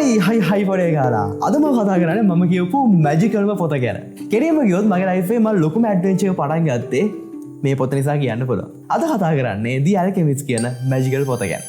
හයි පොඩේ කාලා අදම කතා කරන්නේ මම කියපු මැජිකල්ම පොත ගැන. කෙනෙක්ම ගියොත් මගේ ලයිෆේ මම ලොකුම ඇඩ්වෙන්චර් එක පටන් ගත්තේ මේ පොත නිසා කියන්න පුළුවන්. අද කතා කරන්නේ දී ඇල්කෙමිස්ට් කියන මැජිකල් පොත ගැන.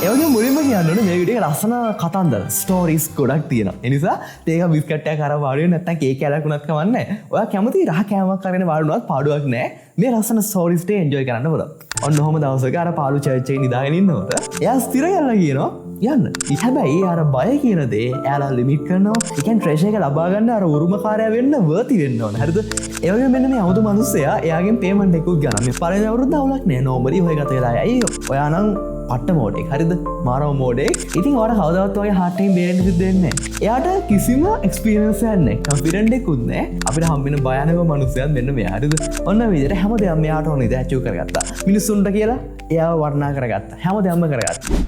ඒවගේ මුලින්ම කියන්න ඕනේ මේ වීඩියෝ එක ලස්සන කතන්දර ස්ටෝරීස් ගොඩක් තියෙනවා. ඒ නිසා ඒක බිස්කට් එකක් අර වාඩි වෙන්න නැත්නම් කේක් කෑල්ලක් උනත් කමන්නේ නැහැ. ඔයා කැමති රහ කෑමක් කරගෙන වාඩි වුණාත් පාඩුවක් නැහැ. මේ ලස්සන ස්ටෝරීස් ටේ එන්ජොයි කරන්න පුළුවන්. ඔන්න ඔහොම දවසක අර පාළු චර්ච් එකේ නිදාගෙන ඉන්නකොට එයා ස්ථිර යලා කියනවා යන්න. හැබැයි අර බය කියන දේ එයාලා ලිමිට් කරනවා. ඒ කියන්නේ ට්‍රෙෂර් එක ලබා ගන්න අර උරුමකාරයා වෙන්න වර්ති වෙන්න ඕන. හරිද? ඒ වගේ මෙන්න මේ අමුතු මිනිස්සයා එයාගෙන් පේමන්ට් එකක් ගන්නවා. මේ පළවෙනි අවුරුද්ද අවුලක් නෑ. නෝමලි ඔය ගත වෙලා යයි. ඔයා නම් පට්ට මෝඩෙක්. හරිද? මාරව මෝඩෙක්. ඉතින් ඔයාලා කවදාවත් වගේ හાર્ට් එකෙන් බේරෙන්න සිද්ධ වෙන්නේ නෑ. එයාට කිසිම එක්ස්පීරියන්ස් එකක් නෑ. කොන්ෆිඩන්ට් එකකුත් නෑ. අපිට හම්බෙන භයානක මිනිස්සයන් මෙන්න මෙයා. හරිද? ඔන්න විදිහට හැමදේම මෙයාට ඕනේ දේ ඇචීව් කරගත්තා. මිනිස්සුන්ට කියලා එයාව වර්ණනා කරගත්තා. හැමදේම කරගත්තා.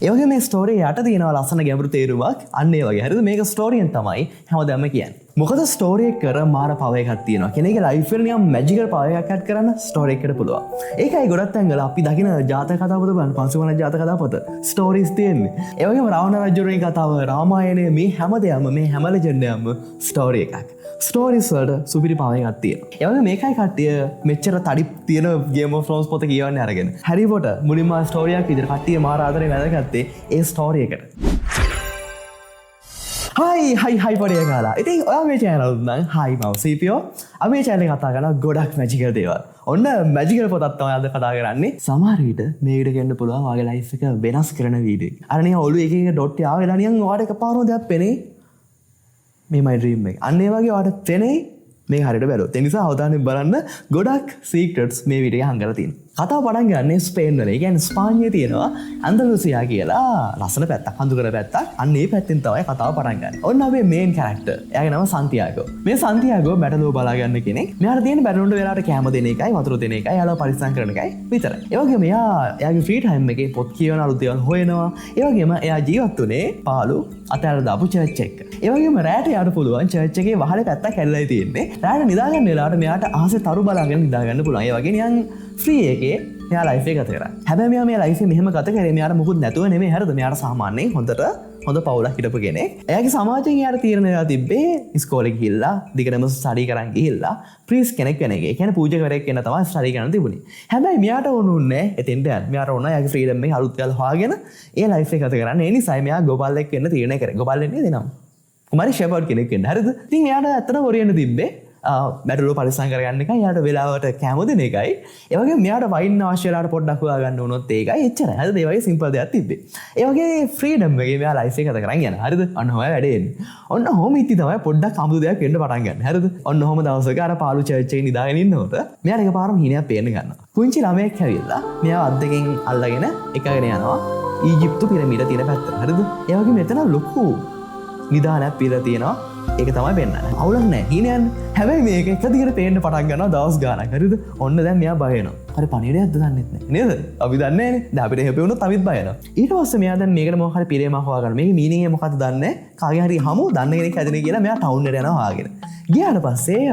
ඒවගේ මේ ස්ටෝරිය යට තියෙනවා ලස්සන ගැඹුරු තේරුමක්. අන්න ඒ වගේ. හරිද? මේක ස්ටෝරියෙන් තමයි හැමදාම කියන්නේ. මොකද ස්ටෝරි එක කර මාර පව එකක් තියෙනවා. කෙනෙක්ගේ ලයිෆ් එකට නිකන් මැජිකල් පව එකක් ඇඩ් කරන්න ස්ටෝරි එකකට පුළුවන්. ඒකයි ගොඩක් තැන්වල අපි දකින ජාතක කතා පොත බලන්න පංසුවන ජාතක කතා පොත ස්ටෝරීස් තියෙන්නේ. ඒ වගේම රාවණ රජුගේ කතාව, රාමායනය, මේ හැමදේම මේ හැම ලෙජන්ඩ් එකම ස්ටෝරි එකක්. ස්ටෝරීස් වලට සුපිරි පව එකක් තියෙනවා. ඒ වගේ මේකයි කට්ටිය මෙච්චර තඩි තියෙන ගේම් ඔෆ් ත්‍රෝන්ස් පොත කියවන්නේ අරගෙන. හැරි පොටර් මුලින්ම ස්ටෝරියක් විදිහට කට්ටිය මාර ආදරේ වැදගත්තේ ඒ ස්ටෝරි එකට. හයි පොඩිය කාලා. ඉතින් ඔයා මේ channel එක නම් හයි මම සීපියෝ. අපි මේ channel එක කතා කරන ගොඩක් මැජිකල් දේවල්. ඔන්න මැජිකල් පොතක් තමයි අද කතා කරන්නේ. සමහර විට මේ වීඩියෝ කියන්න පුළුවන් ඔයාගේ ලයිෆ් එක වෙනස් කරන වීඩියෝ. අර නිකන් ඔළුවේ එක එක ඩොට් ආවෙලා නිකන් ඔයාට එකපාරම දෙයක් පෙනේ. මේ මයි ඩ්‍රීම් එක. අන්න ඒ වගේ ඔයාට පෙනේ මේ හරියට බැලුවොත්. ඒ නිසා අවධානයෙන් බලන්න ගොඩක් සීක්‍රට්ස් මේ වීඩියෝ එකේ හංගලා තියෙනවා. කතාව පටන් ගන්නේ ස්පේන් වල. ඒ කියන්නේ ස්පාඤ්ඤයේ තියෙනවා අන්දලුසියා කියලා ලස්සන පැත්තක්, හඳුකර පැත්තක්. අන්න ඒ පැත්තෙන් තමයි කතාව පටන් ගන්න. ඔන්න අපේ මේන් කැරක්ටර්. එයාගේ නම සන්තියාගෝ. මේ සන්තියාගෝ බැටළුව බලා ගන්න කෙනෙක්. මෙයාට තියෙන බැටළුන්ට වෙලාවට කැම දෙන එකයි, වතුර දෙන එකයි, යාළුවා පරිස්සම් කරන එකයි විතරයි. ඒ වගේම එයාගේ ෆ්‍රී ටයිම් එකේ පොත් කියවන අලුත් දේවල් හොයනවා. ඒ වගේම එයා ජීවත් වුණේ පාළු අතහැරලා දාපු චර්ච් එක. ඒ වගේම රැට යාට පුළුවන් චර්ච් එකේ වහලේ පැත්තක් ඇල්ලලා තියෙන්නේ. රැට නිදාගන්න වෙලාවට මෙයාට ආසේ තරු බලාගෙන නිදා ගන්න පුළුවන්. ඒ වගේ නිකන් ෆ්‍රී එකේ මෙයා ලයිෆ් එක ගත කරා. හැබැයි මෙයා මේ ලයිෆ් එක මෙහෙම ගත කරේ මෙයාට මුකුත් නැතුව නෙමෙයි. හරිද? මෙයාට සාමාන්‍යයෙන් හොඳ පවුලක් හිටපු කෙනෙක්. එයාගේ සමාජයෙන් එයාට තීරණය වෙලා තිබ්බේ ඉස්කෝලේ ගිහිල්ලා දිගටම ස්ටඩි කරන් ගිහිල්ලා ප්‍රීස් කෙනෙක් වෙන එක. ඒ කියන්නේ පූජකවරයෙක් වෙන්න තමයි ස්ටඩි කරන්න තිබුණේ. හැබැයි මෙයාට ඕනුන්නේ එතෙන්ට යන්න. මෙයාට ඕන එයාගේ ෆ්‍රීඩම් එක අලුත් ගාලා හොයාගෙන ඒ ලයිෆ් එක ගත කරන්න. ඒ නිසා මෙයා ගෝපාලෙක් වෙන්න තීරණය කරේ. ගෝපාල වෙන්නේ දෙනම්. කුමාරි ෂෙපර්ඩ් කෙනෙක් වෙන්න. හරිද? ඉතින් එයාට ඇත්තටම හොරියන්න තිබ්බේ බැටළුව පරිස්සම් කරගන්න එකයි, යාට වෙලාවට කැම දෙන එකයි. ඒ වගේ මෙයාට වයින් අවශ්‍ය වෙලාවට පොඩ්ඩක් හොයාගන්න වුණොත් ඒකයි. එච්චරයි. හරිද? ඒ වගේ සිම්පල් දෙයක් තිබ්බේ. ඒ වගේ ෆ්‍රීඩම් එකේ මෙයා ලයිෆ් එක ගත කරන් යනවා. හරිද? ඔන්න ඔය වැඩේ එන්නේ. ඔන්න ඔහොම ඉති තමයි පොඩ්ඩක් අමුතු දෙයක් වෙන්න පටන් ගන්න. හරිද? ඔන්න ඔහොම දවසක අර පාළු චර්ච් එකේ නිදාගෙන ඉන්නකොට මෙයාට එකපාරම හීනයක් පේන්න ගන්නවා. පුංචි ළමයෙක් ඇවිල්ලා මෙයා අත් දෙකෙන් අල්ලගෙන එකගෙන යනවා ඊජිප්තු පිරමීඩ තියෙන පැත්තට. හරිද? ඒ වගේ මෙතන ලොකු නිදානයක් පිරලා තියෙනවා. ඒක තමයි පෙන්නන්නේ. අවුලක් නැහැ. හීනයන්. හැබැයි මේක එක දිගට පේන්න පටන් ගන්නවා දවස් ගාණක්. හරිද? ඔන්න දැන් මෙයා බය වෙනවා. හරි පණිවිඩයක්ද දන්නෙත් නැහැ. නේද? අපි දන්නේ නැහැනේ. දැන් අපිට හැපි වුණොත් අපිත් බය වෙනවා. ඊට පස්සේ මෙයා දැන් මේකට මොකක් හරි පිරේමක් හොයාගන්න. මේකේ මීනින් එක මොකක්ද දන්නේ නැහැ. කාගේ හරි හමු දන්න කෙනෙක් හැදෙන කියලා මෙයා ටවුන් එකට යනවා හොයාගෙන. ගියාට පස්සේ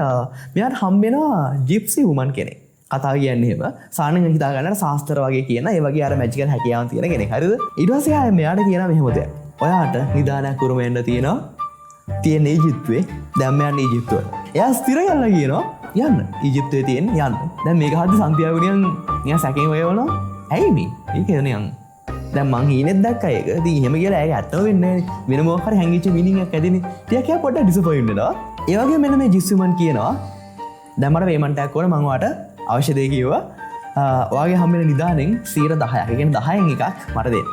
මෙයාට හම්බ වෙනවා ජිප්සි වුමන් කෙනෙක්. කතා කියන්නේ එහෙම සාහනෙන් හිතා ගන්නට ශාස්ත්‍ර වගේ කියන ඒ වගේ අර මැජිකල් හැකියාවන් තියෙන කෙනෙක්. හරිද? ඊට පස්සේ ආයෙ මෙයාට කියනවා මෙහෙම දෙයක්. ඔයාට නිදානයක් උරුම වෙන්න තියෙනවා. තියෙන ඊජිප්තුවේ. දැන් මෙයා ඊජිප්තුව. එයා ස්ථිර යන්න කියනවා. යන්න. ඊජිප්තුවේ තියෙන යන්න. දැන් මේක හද්දි සන්තියාගෝ නිකන් සැකෙන් වයවනවා. ඇයි මේ? ඒක නිකන් දැන් මං හීනෙත් දැක්කා ඒක. ඉතින් එහෙම කියලා ඒක ඇත්තම වෙන්නේ නැහැ. වෙන මොකක් හරි හැංගිච්ච මීනින් එකක් ඇදිනේ. ටිකක් එයා පොඩ්ඩක් ඩිසපොයින්ට් වෙනවා. ඒ වගේ මෙන්න මේ ජිස්සුමන් කියනවා දැන් මට පේමන්ට් එකක් ඕන මං ඔයාට අවශ්‍ය දේ කිව්වා. ඔයාගේ හම්බෙන නිදානෙන් 10%ක්. ඒ කියන්නේ 10න් එකක් මට දෙන්න.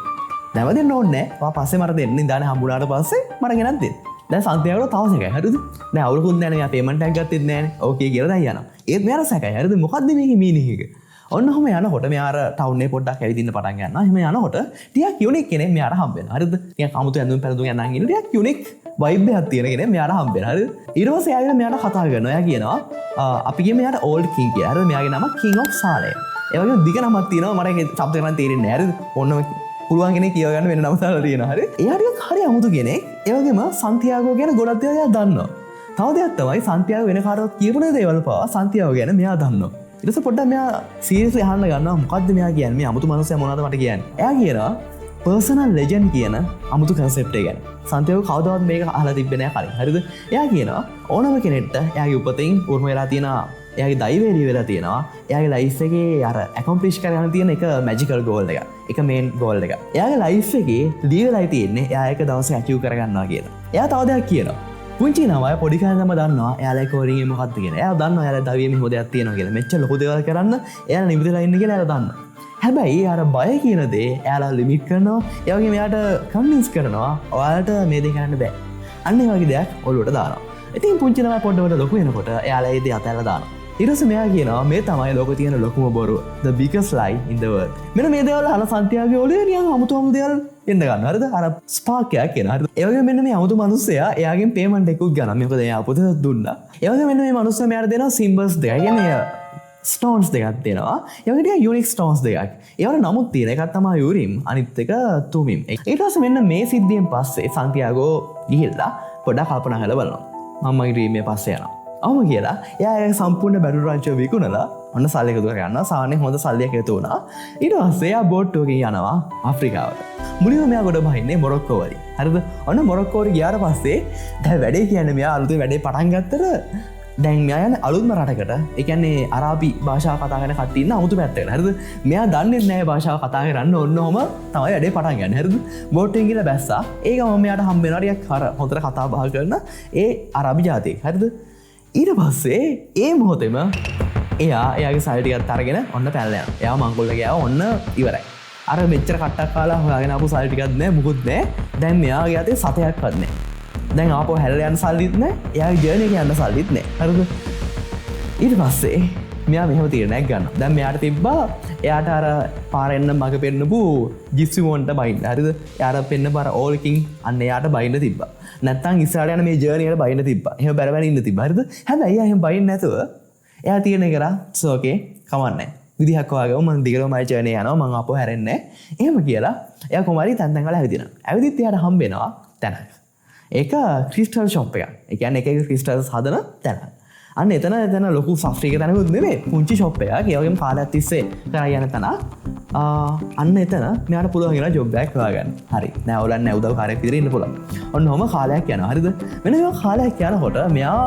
නැව දෙන්න ඕනේ නැහැ. ඔයා පස්සේ මට දෙන්න. නිදානේ හම්බුනාට පස්සේ මට ගෙනත් දෙන්න. දැන් සන්තියාගෝ තව සැකයි. හරිද? දැන් අවුරුකුත් නැහැ නේ. මෙයා පේමන්ට් එකක් ගත්තෙත් නැහැ නේ. ඕකේ කියලා දැන් යනවා. ඒත් මෙයාට සැකයි. හරිද? මොකද්ද මේකේ මීනින් එක? ඔන්න ඔහම යනකොට මෙයා අර ටවුන් එකේ පොඩ්ඩක් ඇවිදින්න පටන් ගන්නවා. එහෙම යනකොට ටිකක් යුනික් කෙනෙක් මෙයාට හම්බ වෙනවා. හරිද? ටිකක් අමුතු ඇඳුම් පැළඳුම් යනන් ඉන්න ටිකක් යුනික් වයිබ් එකක් තියෙන කෙනෙක් මෙයාට හම්බ වෙනවා. හරිද? ඊට පස්සේ එයාගෙන මෙයාට කතා කරනවා. එයා කියනවා අපි ගියේ මෙයාට ඕල්ඩ් කිං කියලා. හරිද? මෙයාගේ නම කිං ඔෆ් සාලේ. ඒ වගේම දිග නමක් තියෙනවා. මට ඒක શબ્ද කරන්න තේරෙන්නේ නැහැ. හරිද? ඔන්න පුළුවන් කෙනෙක් කියව ගන්න වෙන නම දාලා තියෙනවා. හරි? එයා ටිකක් හරි අමුතු කෙනෙක්. ඒ වගේම සන්තියාගෝ ගැන ගොඩක් දේවල් එයා දන්නවා. තව දෙයක් තමයි සන්තියාගෝ වෙන කාටවත් කියපු දේවල් පවා සන්තියාගෝ ගැන මෙයා දන්නවා. ඉරස පොඩ්ඩ මෙයා සීරියස්ලි අහන්න ගන්නවා මොකද්ද මෙයා කියන්නේ මේ අමුතු මනුස්සයා මොනවද මට කියන්නේ. එයා කියනවා පර්සනල් ලෙජන්ඩ් කියන අමුතු කන්සෙප්ට් එක ගැන. සන්තියාගෝ කවදාවත් මේක අහලා තිබ්බේ නැහැ කලින්. හරිද? එයා කියනවා ඕනම කෙනෙක්ට එයාගේ උපතින් උරුම වෙලා තියෙනවා එයාගේ දෛවේලිය වෙලා තියෙනවා එයාගේ ලයිෆ් එකේ අර ඇකොම්ප්ලිෂ් කරගන්න තියෙන එක මැජිකල් ගෝල් එක. එක මේන් ගෝල් එක. එයාගේ ලයිෆ් එකේ ලියවිලා තියෙන්නේ එයා එක දවසක් ඇචීව් කරගන්නවා කියලා. එයා තව දෙයක් කියනවා. පුංචි නමයි පොඩි කාලේම දන්නවා එයාලා කෝඩින් එක මොකක්ද කියලා. එයා දන්නවා එයාලා දවියේ මෙහෙම දෙයක් තියෙනවා කියලා. මෙච්චර ලොකු දේවල් කරන්න එයාලා නිවිදලා ඉන්න කියලා එයාලා දන්නවා. හැබැයි අර බය කියන දේ එයාලා ලිමිට් කරනවා. ඒ වගේම එයාට කන්වින්ස් කරනවා ඔයාලට මේ දේ කරන්න බෑ. අන්න ඒ වගේ දෙයක් ඔළුවට දානවා. ඉතින් පුංචි නමයි පොඩ්ඩකට ලොකු වෙනකොට එයාලා ඒ දේ අතහැරලා දානවා. ඊට පස්සේ මෙයා කියනවා මේ තමයි ලෝකේ තියෙන ලොකුම බොරුව. The biggest lie in the world. මෙන්න මේ දේවල් අහලා සන්තියාගේ ඔළුවේ නිකන් අමුතු දේවල් එන්න ගන්නවා. හරිද? අර ස්පාක් එකක් එනවා. හරිද? ඒ වගේම මෙන්න මේ අමුතු මිනිස්සයා එයාගෙන් පේමන්ට් එකක් ගන්නවා. මොකද එයා පොතේ දුන්නා. ඒ වගේම මෙන්න මේ මිනිස්සයා මෙයාට දෙනවා සිම්බල්ස් දෙකක්. කියන්නේ ස්ටෝන්ස් දෙකක් දෙනවා. ඒ වගේ ටික යුනික් ස්ටෝන්ස් දෙකක්. ඒවල නමුත් තියෙන එකක් තමයි යුරිම් අනිත් එක තුමිම්. ඊට පස්සේ මෙන්න මේ සිද්ධියෙන් පස්සේ සන්තියාගෝ ගිහිල්ලා පොඩ්ඩක් කල්පනා කරලා බලනවා. මම මගේ ඩ්‍රීම් එක පස්සේ යනවා. අවම කියලා එයා සම්පූර්ණ බැටල් රංචුව විකුණලා ඔන්න සල්ලි එකතු කරගන්නවා. සාමාන්‍යයෙන් හොඳ සල්ලියක් එකතු වුණා. ඊට පස්සේ එයා බෝට් එකකින් යනවා ආෆ්‍රිකාවට. මුලින්ම මෙයා ගොඩ බහින්නේ මොරොක්කෝ වලින්. හරිද? ඔන්න මොරොක්කෝට ගියාට පස්සේ දැන් වැඩේ කියන්නේ මෙයා අලුතෙන් වැඩේ පටන් ගත්තට දැන් මෙයා යන්නේ අලුත්ම රටකට. ඒ කියන්නේ අරාබි භාෂාව කතා කරන කට්ටිය ඉන්න අමුතු පැත්තකට. හරිද? මෙයා දන්නේ නැහැ භාෂාව කතා කරන්න. ඔන්නෝම තමයි වැඩේ පටන් ගන්න. හරිද? බෝට් එකකින් ගිහලා බැස්සා. ඒකම මෙයාට හම්බ වෙනවා ටිකක් අර හොඳට කතා බහ කරන ඒ අරාබි ජාතියෙක්. හරිද? ඊට පස්සේ ඒ මොහොතේම එයාගේ සල්ලි ටිකත් අරගෙන ඔන්න පැනලා යනවා. එයා මංගොල්ල ගියා ඔන්න ඉවරයි. අර මෙච්චර කට්ටක් කාලා හොයාගෙන ආපු සල්ලි ටිකක් නැහැ මුකුත් නැහැ. දැන් මෙයාගේ අතේ සතයක්වත් නැහැ. දැන් ආපහු හැල්ලා යන්න සල්ලිත් නැහැ. එයාගේ ජර්නි එක යන්න සල්ලිත් නැහැ. හරිද? ඊට පස්සේ මෙයා මෙහෙම තීරණයක් ගන්නවා. දැන් මෙයාට තිබ්බා එයාට අර පාරෙන්න මග පෙන්නපු ජිප්සිමොන්ට බයින්න. හරිද? එයාට පෙන්නපු අර ඕල්කින් අන්න එයාට බයින්න තිබ්බා. නැත්තම් ඉස්සරහට යන මේ ජර්නි එකට බයින්න තිබ්බා. එහෙම බැරවැන ඉන්න තිබ්බා. හරිද? හැබැයි එයා එහෙම බයින්න නැතුව එයා තීරණය කරා ඕකේ කමන්නේ. විදිහක් වාගේ මම දිගටම මයි ජර්නි යනවා මම ආපහු හැරෙන්නේ නැහැ. එහෙම කියලා එයා කොමාරි තැන් තැන් වල ඇවිදිනවා. ඇවිදිත් එයාට හම්බ වෙනවා තැනක්. ඒක ක්‍රිස්ටල් ෂොප් එකක්. ඒ කියන්නේ එක එක ක්‍රිස්ටල්ස් හදන තැනක්. අන්න එතන ලොකු ෆ්‍රික තැනකුත් නෙමෙයි. පුංචි ෂොප් එකක්. ඒ වගේම කාලයක් තිස්සේ කරා යන තැන. අන්න එතන මෙයාට පුළුවන් කියලා ජොබ් එකක් හොයාගන්න. හරි. නෑ ඔයගොල්ලන් නෑ උදව්කාරයෙක් විදිහට ඉන්න පුළුවන්. ඔන්න ඔහම කාලයක් යනවා. හරිද? මෙන්න මේ කාලයක් යනකොට මෙයා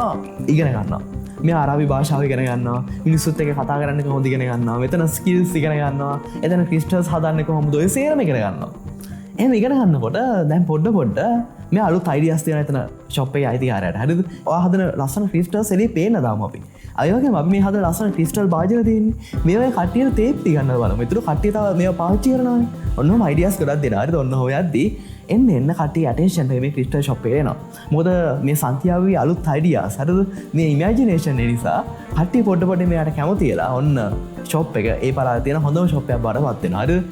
ඉගෙන ගන්නවා. මෙයා අරාබි භාෂාව ඉගෙන ගන්නවා. මිනිස්සුත් එක්ක කතා කරන්න කොහොමද ඉගෙන ගන්නවා. මෙතන ස්කිල්ස් ඉගෙන ගන්නවා. එතන ක්‍රිස්ටල්ස් හදන්න කොහොමද ඔය සේරම ඉගෙන ගන්නවා. එහෙම ඉගෙන ගන්නකොට දැන් පොඩ මේ අලුත් අයිඩියාස් තියෙන එතන ෂොප් එකේ අයිතිකාරයාට. හරිද? ඔයා හදන ලස්සන ක්‍රිස්ටල්ස් එළියේ පේන්න දාමු අපි. අය වගේම අපි මේ හදන ලස්සන ක්‍රිස්ටල් බාජර තියෙන්නේ. මේවා කට්ටියට තේප් ගන්න බලමු. ඒතර කට්ටිය තව මේවා පාවිච්චි කරනවානේ. ඔන්නම අයිඩියාස් ගොඩක් දෙනවා. හරිද? ඔන්න හොයද්දී එන්න කට්ටිය ඇටෙන්ෂන් එකේ මේ ක්‍රිස්ටල් ෂොප් එකට එනවා. මොකද මේ සන්තියාගෝගේ අලුත් අයිඩියාස් හරිද? මේ ඉමැජිනේෂන් නිසා කට්ටිය පොඩ මෙයාට කැමති වෙලා ඔන්න ෂොප් එක ඒ පළාතේ තියෙන හොඳම ෂොප් එකක් බාටපත් වෙනවා. හරිද?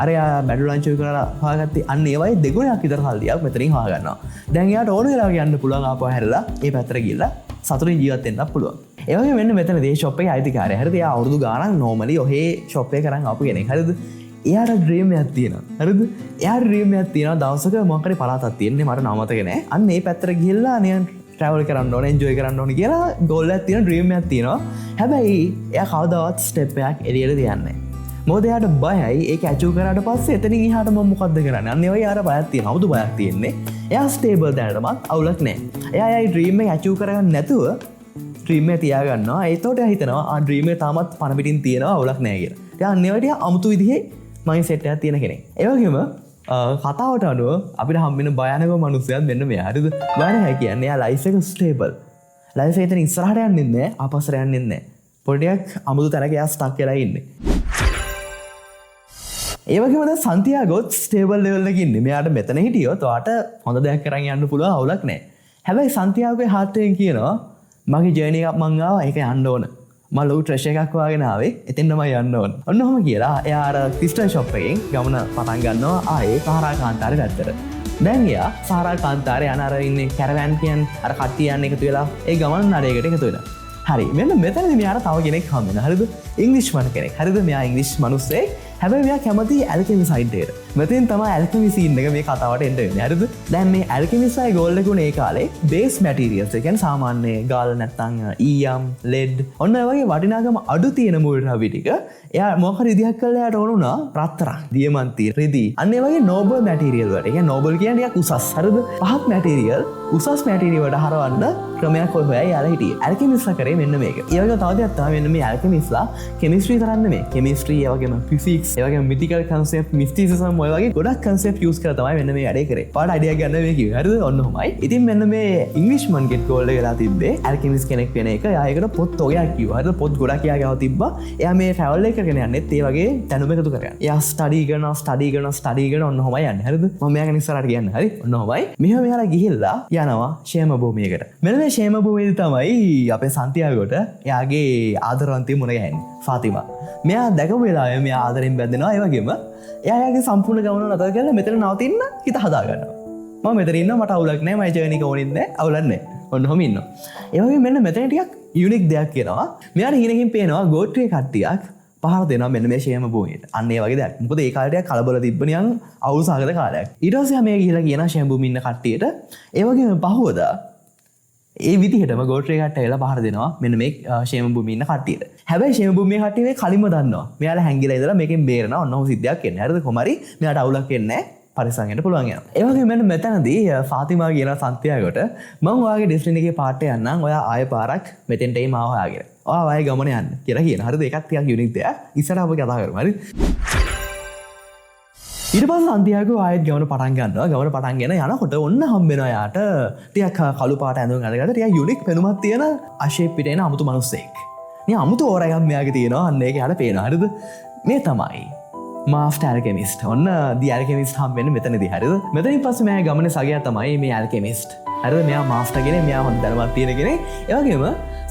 අර බැඩු ලංචු කරලා හොයාගත්තේ අන්න ඒවයි දෙගුණයක් විතර සල්ලියක් මෙතනින් හොයාගන්නවා. දැන් එයාට ඕන වෙලාවක යන්න පුළුවන් ආපහු හැරලා ඒ පැත්තට ගිහලා සතුටින් ජීවත් වෙන්න පුළුවන්. ඒ වගේ මෙන්න මෙතන මේ ෂොප් එකේ අයිතිකාරයා. හරිද? එයා අවුරුදු ගාණක් normally ඔහේ ෂොප් එක කරන් ආපු කෙනෙක්. හරිද? එයාට ඩ්‍රීම් එකක් තියෙනවා. හරිද? එයාට ඩ්‍රීම් එකක් තියෙනවා දවසක මොකක් හරි පළාතක් තියෙන්නේ මට නම මතක නැහැ. අන්න ඒ පැත්තට ගිහලා නිකන් ට්‍රැවල් කරන්න ඕනේ එන්ජොයි කරන්න ඕනේ කියලා ගෝල් එකක් තියෙන ඩ්‍රීම් එකක් තියෙනවා. හැබැයි එයා කවදාවත් ස්ටෙප් එකක් එළියට තියන්නේ නැහැ. මොකද එයාට බයයි ඒක ඇචීව් කරාට පස්සේ එතනින් එහාට මම මොකද්ද කරන්නේ? අන්න ඒ වගේ යාර බයක් තියෙනවා. අවුදු බයක් තියෙන්නේ. එයා ස්ටේබල් දැනටමත් අවුලක් නැහැ. එයා ඩ්‍රීම් එක ඇචීව් කරගන්න නැතුව ඩ්‍රීම් එක තියාගන්නවා. ඒතකොට එයා හිතනවා ආ ඩ්‍රීම් එක තාමත් පණ පිටින් තියෙනවා අවුලක් නැහැ කියලා. එයා අන්න ඒ වගේ අමුතු විදිහේ මයින්ඩ්සෙට් එකක් තියෙන කෙනෙක්. ඒ වගේම කතාවට අනුව අපිට හම්බෙන භයානක මිනිස්සුත් මෙන්න මෙයා. හරිද? භයානක කියන්නේ එයා ලයිෆ් එක ස්ටේබල්. ලයිෆ් එක එතන ඉස්සරහට යන්නේ නැහැ, ආපස්සට යන්නේ නැහැ. පොඩ්ඩක් අමුතු තැනක එයා ස්ටක් වෙලා ඉන්නේ. ඒවගේම දැන් සන්තියාගෝත් ස්ටේබල් ලෙවල් එකක ඉන්නේ. මෙයාට මෙතන හිටියොත් ඔයාට හොඳ දෙයක් කරන් යන්න පුළුවන් අවුලක් නැහැ. හැබැයි සන්තියාගෝගේ හાર્ට් එකෙන් කියනවා මගේ ජර්නි එකක් මං ආවා ඒක යන්න ඕන. මම ලොකු ට්‍රෙෂර් එකක් හොයාගෙන ආවේ. එතෙන් තමයි යන්න ඕන. ඔන්න ඔහම කියලා එයා අර ක්‍රිස්ටල් ෂොප් එකෙන් ගමන පටන් ගන්නවා ආයේ සහරා කාන්තාරේ පැත්තට. දැන් එයා සහරා කාන්තාරේ යන අර ඉන්නේ කැරවෑන් කියන්නේ අර කට්ටිය යන එකතු වෙලා ඒ ගමන නඩේකට එකතු වෙනවා. හරි මෙන්න මෙතනදී මෙයාට තව කෙනෙක් හම්බ වෙනවා. හරිද? ඉංග්‍රීසි මන කෙනෙක්. හරිද? මෙයා ඉංග්‍රීසි මිනිස්සෙක්. හැබැයි මෙයා කැමති ඇල්කෙමි සයිඩ් එකට. මෙතෙන් තමයි ඇල්කෙමි සීන් එක මේ කතාවට එන්න වෙන්නේ. හරිද? දැන් මේ ඇල්කෙමිස්ට්යි ගෝල්ඩ් එක උනේ ඒ කාලේ බේස් මැටීරියල්ස්. ඒ කියන්නේ සාමාන්‍ය ගාල් නැත්තම් ඊයම්, ලෙඩ් ඔන්න ඔය වගේ වටිනාකම අඩු තියෙන මූලද්‍රව්‍ය ටික එයා මොකක් හරි විදිහක් කළා එයාට ඕන වුණා රත්තරන්, දියමන්ති, රිදී. අන්න ඒ වගේ නෝබල් මැටීරියල් වලට. ඒ කියන්නේ නෝබල් කියන්නේ ටිකක් උසස්. හරිද? පහත් මැටීරියල් උසස් මැටීරියල් වලට හරවන්න ක්‍රමයක් හොයලා යාලා හිටියේ. ඇල්කෙමිස්ට්ලා කරේ මෙන්න මේක. ඒ වගේ තව දෙයක් තමයි මෙන්න මේ ඇල්කෙමිස්ට්ලා කෙමිස්ට්‍රි කරන්නේ නෙමෙයි. කෙමිස්ට්‍රි ඒ වගේම ෆිසික්ස්, ඒ වගේම මිතිකල් කන්සෙප්ට්, මිස්ටිසිසම් ඔය වගේ ගොඩක් කන්සෙප්ට් යූස් කරලා තමයි මෙන්න මේ වැඩේ කරේ. පාඩ අයිඩියා ගන්න මේ කිව්වේ. හරිද? ඔන්න ඔහොමයි. ඉතින් මෙන්න මේ ඉංග්‍රීෂ්මන් ගෙට් ගෝල්ඩ් එක වෙලා තිබ්බේ ඇල්කෙමිස්ට් කෙනෙක් වෙන එක. එයා ඒකට පොත් ඔගයක් කිව්වා. හරිද? පොත් ගොඩක් එයා ගාව තිබ්බා. එයා මේ ට්‍රැවල් එක කරගෙන යන්නෙත් ඒ වගේ දැනුම එකතු කරගෙන. එයා ස්ටඩි කරනවා ඔන්න ඔහොමයි යන්නේ. හරිද? මම මෙයාගෙන් ඉස්සරහට කියන්න. හරි? ඔන්න ඔහොමයි. මෙහෙම මෙයාලා ගිහිල්ලා යනවා ෂේම භූමියකට. මෙන්න මේ ෂේම භූමියේදී තමයි අපේ සන්තියාගෝට එයාගේ ආදරවන්තිය මුණ ගැහෙන්නේ. ෆාතිමා. මෙයා දැකපු වෙලාවේ මෙයා ආදරෙන් බැඳෙනවා. ඒ වගේම එයාගේ සම්පූර්ණ ගමන නතර කරලා මෙතන නවතින්න හිත හදා ගන්නවා. මම මෙතන ඉන්නවා මට අවුලක් නැහැ. මගේ ජර්නි එක ඕනෙත් නැහැ. අවුලක් නැහැ. ඔන්න ඔහොම ඉන්නවා. ඒ වගේම මෙන්න මෙතන ටිකක් යුනික් දෙයක් කියනවා. මෙයාට හිනකින් පේනවා ගෝත්‍රයේ කට්ටියක් පහර දෙනවා මෙන්න මේ ෂේම භූමියට. අන්න ඒ වගේ දෙයක්. මොකද ඒ කාලේට කලබල තිබ්බ නිකන් අවුල් සහගත කාලයක්. ඊට පස්සේ මේ ගිහිලා කියනවා ෂේම භූමියේ ඉන්න කට්ටියට ඒ වගේම පහවදා ඒ විදිහටම ගෝත්‍රයේ කට්ටිය එලා පහර දෙනවා මෙන්න මේ ෂේම භූමියේ ඉන්න කට්ටියට. හැබැයි ෂේම භූමියේ කට්ටිය මේ කලින්ම දන්නවා. මෙයාලා හැංගිලා ඉඳලා මේකෙන් බේරනවා. ඔන්න ඔහොම සිද්ධියක් එන්නේ. හරිද? කොහමරි මෙයාට අවුලක් එන්නේ නැහැ. පරිසංගයට පුළුවන් යනවා. ඒ වගේම මෙන්න මෙතනදී ෆාතිමා කියන සන්තියාගෝට මම ඔයාගේ ඩෙස්ටිනි එකේ පාර්ට් එක යන්නම්. ඔයා ආයෙ පාරක් මෙතෙන්ට එයි මාව හොයාගෙන. ඔයා ආයෙ ගමන යන්න කියලා කියන. හරිද? ඒකත් ටිකක් යුනික් දෙයක්. ඉස්සරහ අපි කතා කරමු. හරිද? ඊට පස්සේ සන්තියාගෝ ආයෙත් ගමන පටන් ගන්නවා. ගමන පටන්ගෙන යනකොට ඔන්න හම්බ වෙනවා යාට ටිකක් කළු පාට ඇඳුම් අරගෙන ටිකක් යුනික් පෙනුමක් තියෙන අශේප් පිට එන අමුතු මිනිස්සෙක්. මේ අමුතු ඕරා එකක් මෙයාගේ තියෙනවා. අන්න ඒක යාට පේනවා. හරිද? මේ තමයි මාස්ටර් ඇල්කෙමිස්ට්. ඔන්න දී ඇල්කෙමිස්ට් හම්බෙන්නේ මෙතනදී. හරිද? මෙතනින් පස්සේ මෙයා ගමනේ සගයා තමයි මේ ඇල්කෙමිස්ට්. හරිද? මෙයා මාස්ටර් කෙනෙක්. මෙයා හොඳ දැනුමක් තියෙන කෙනෙක්. ඒ වගේම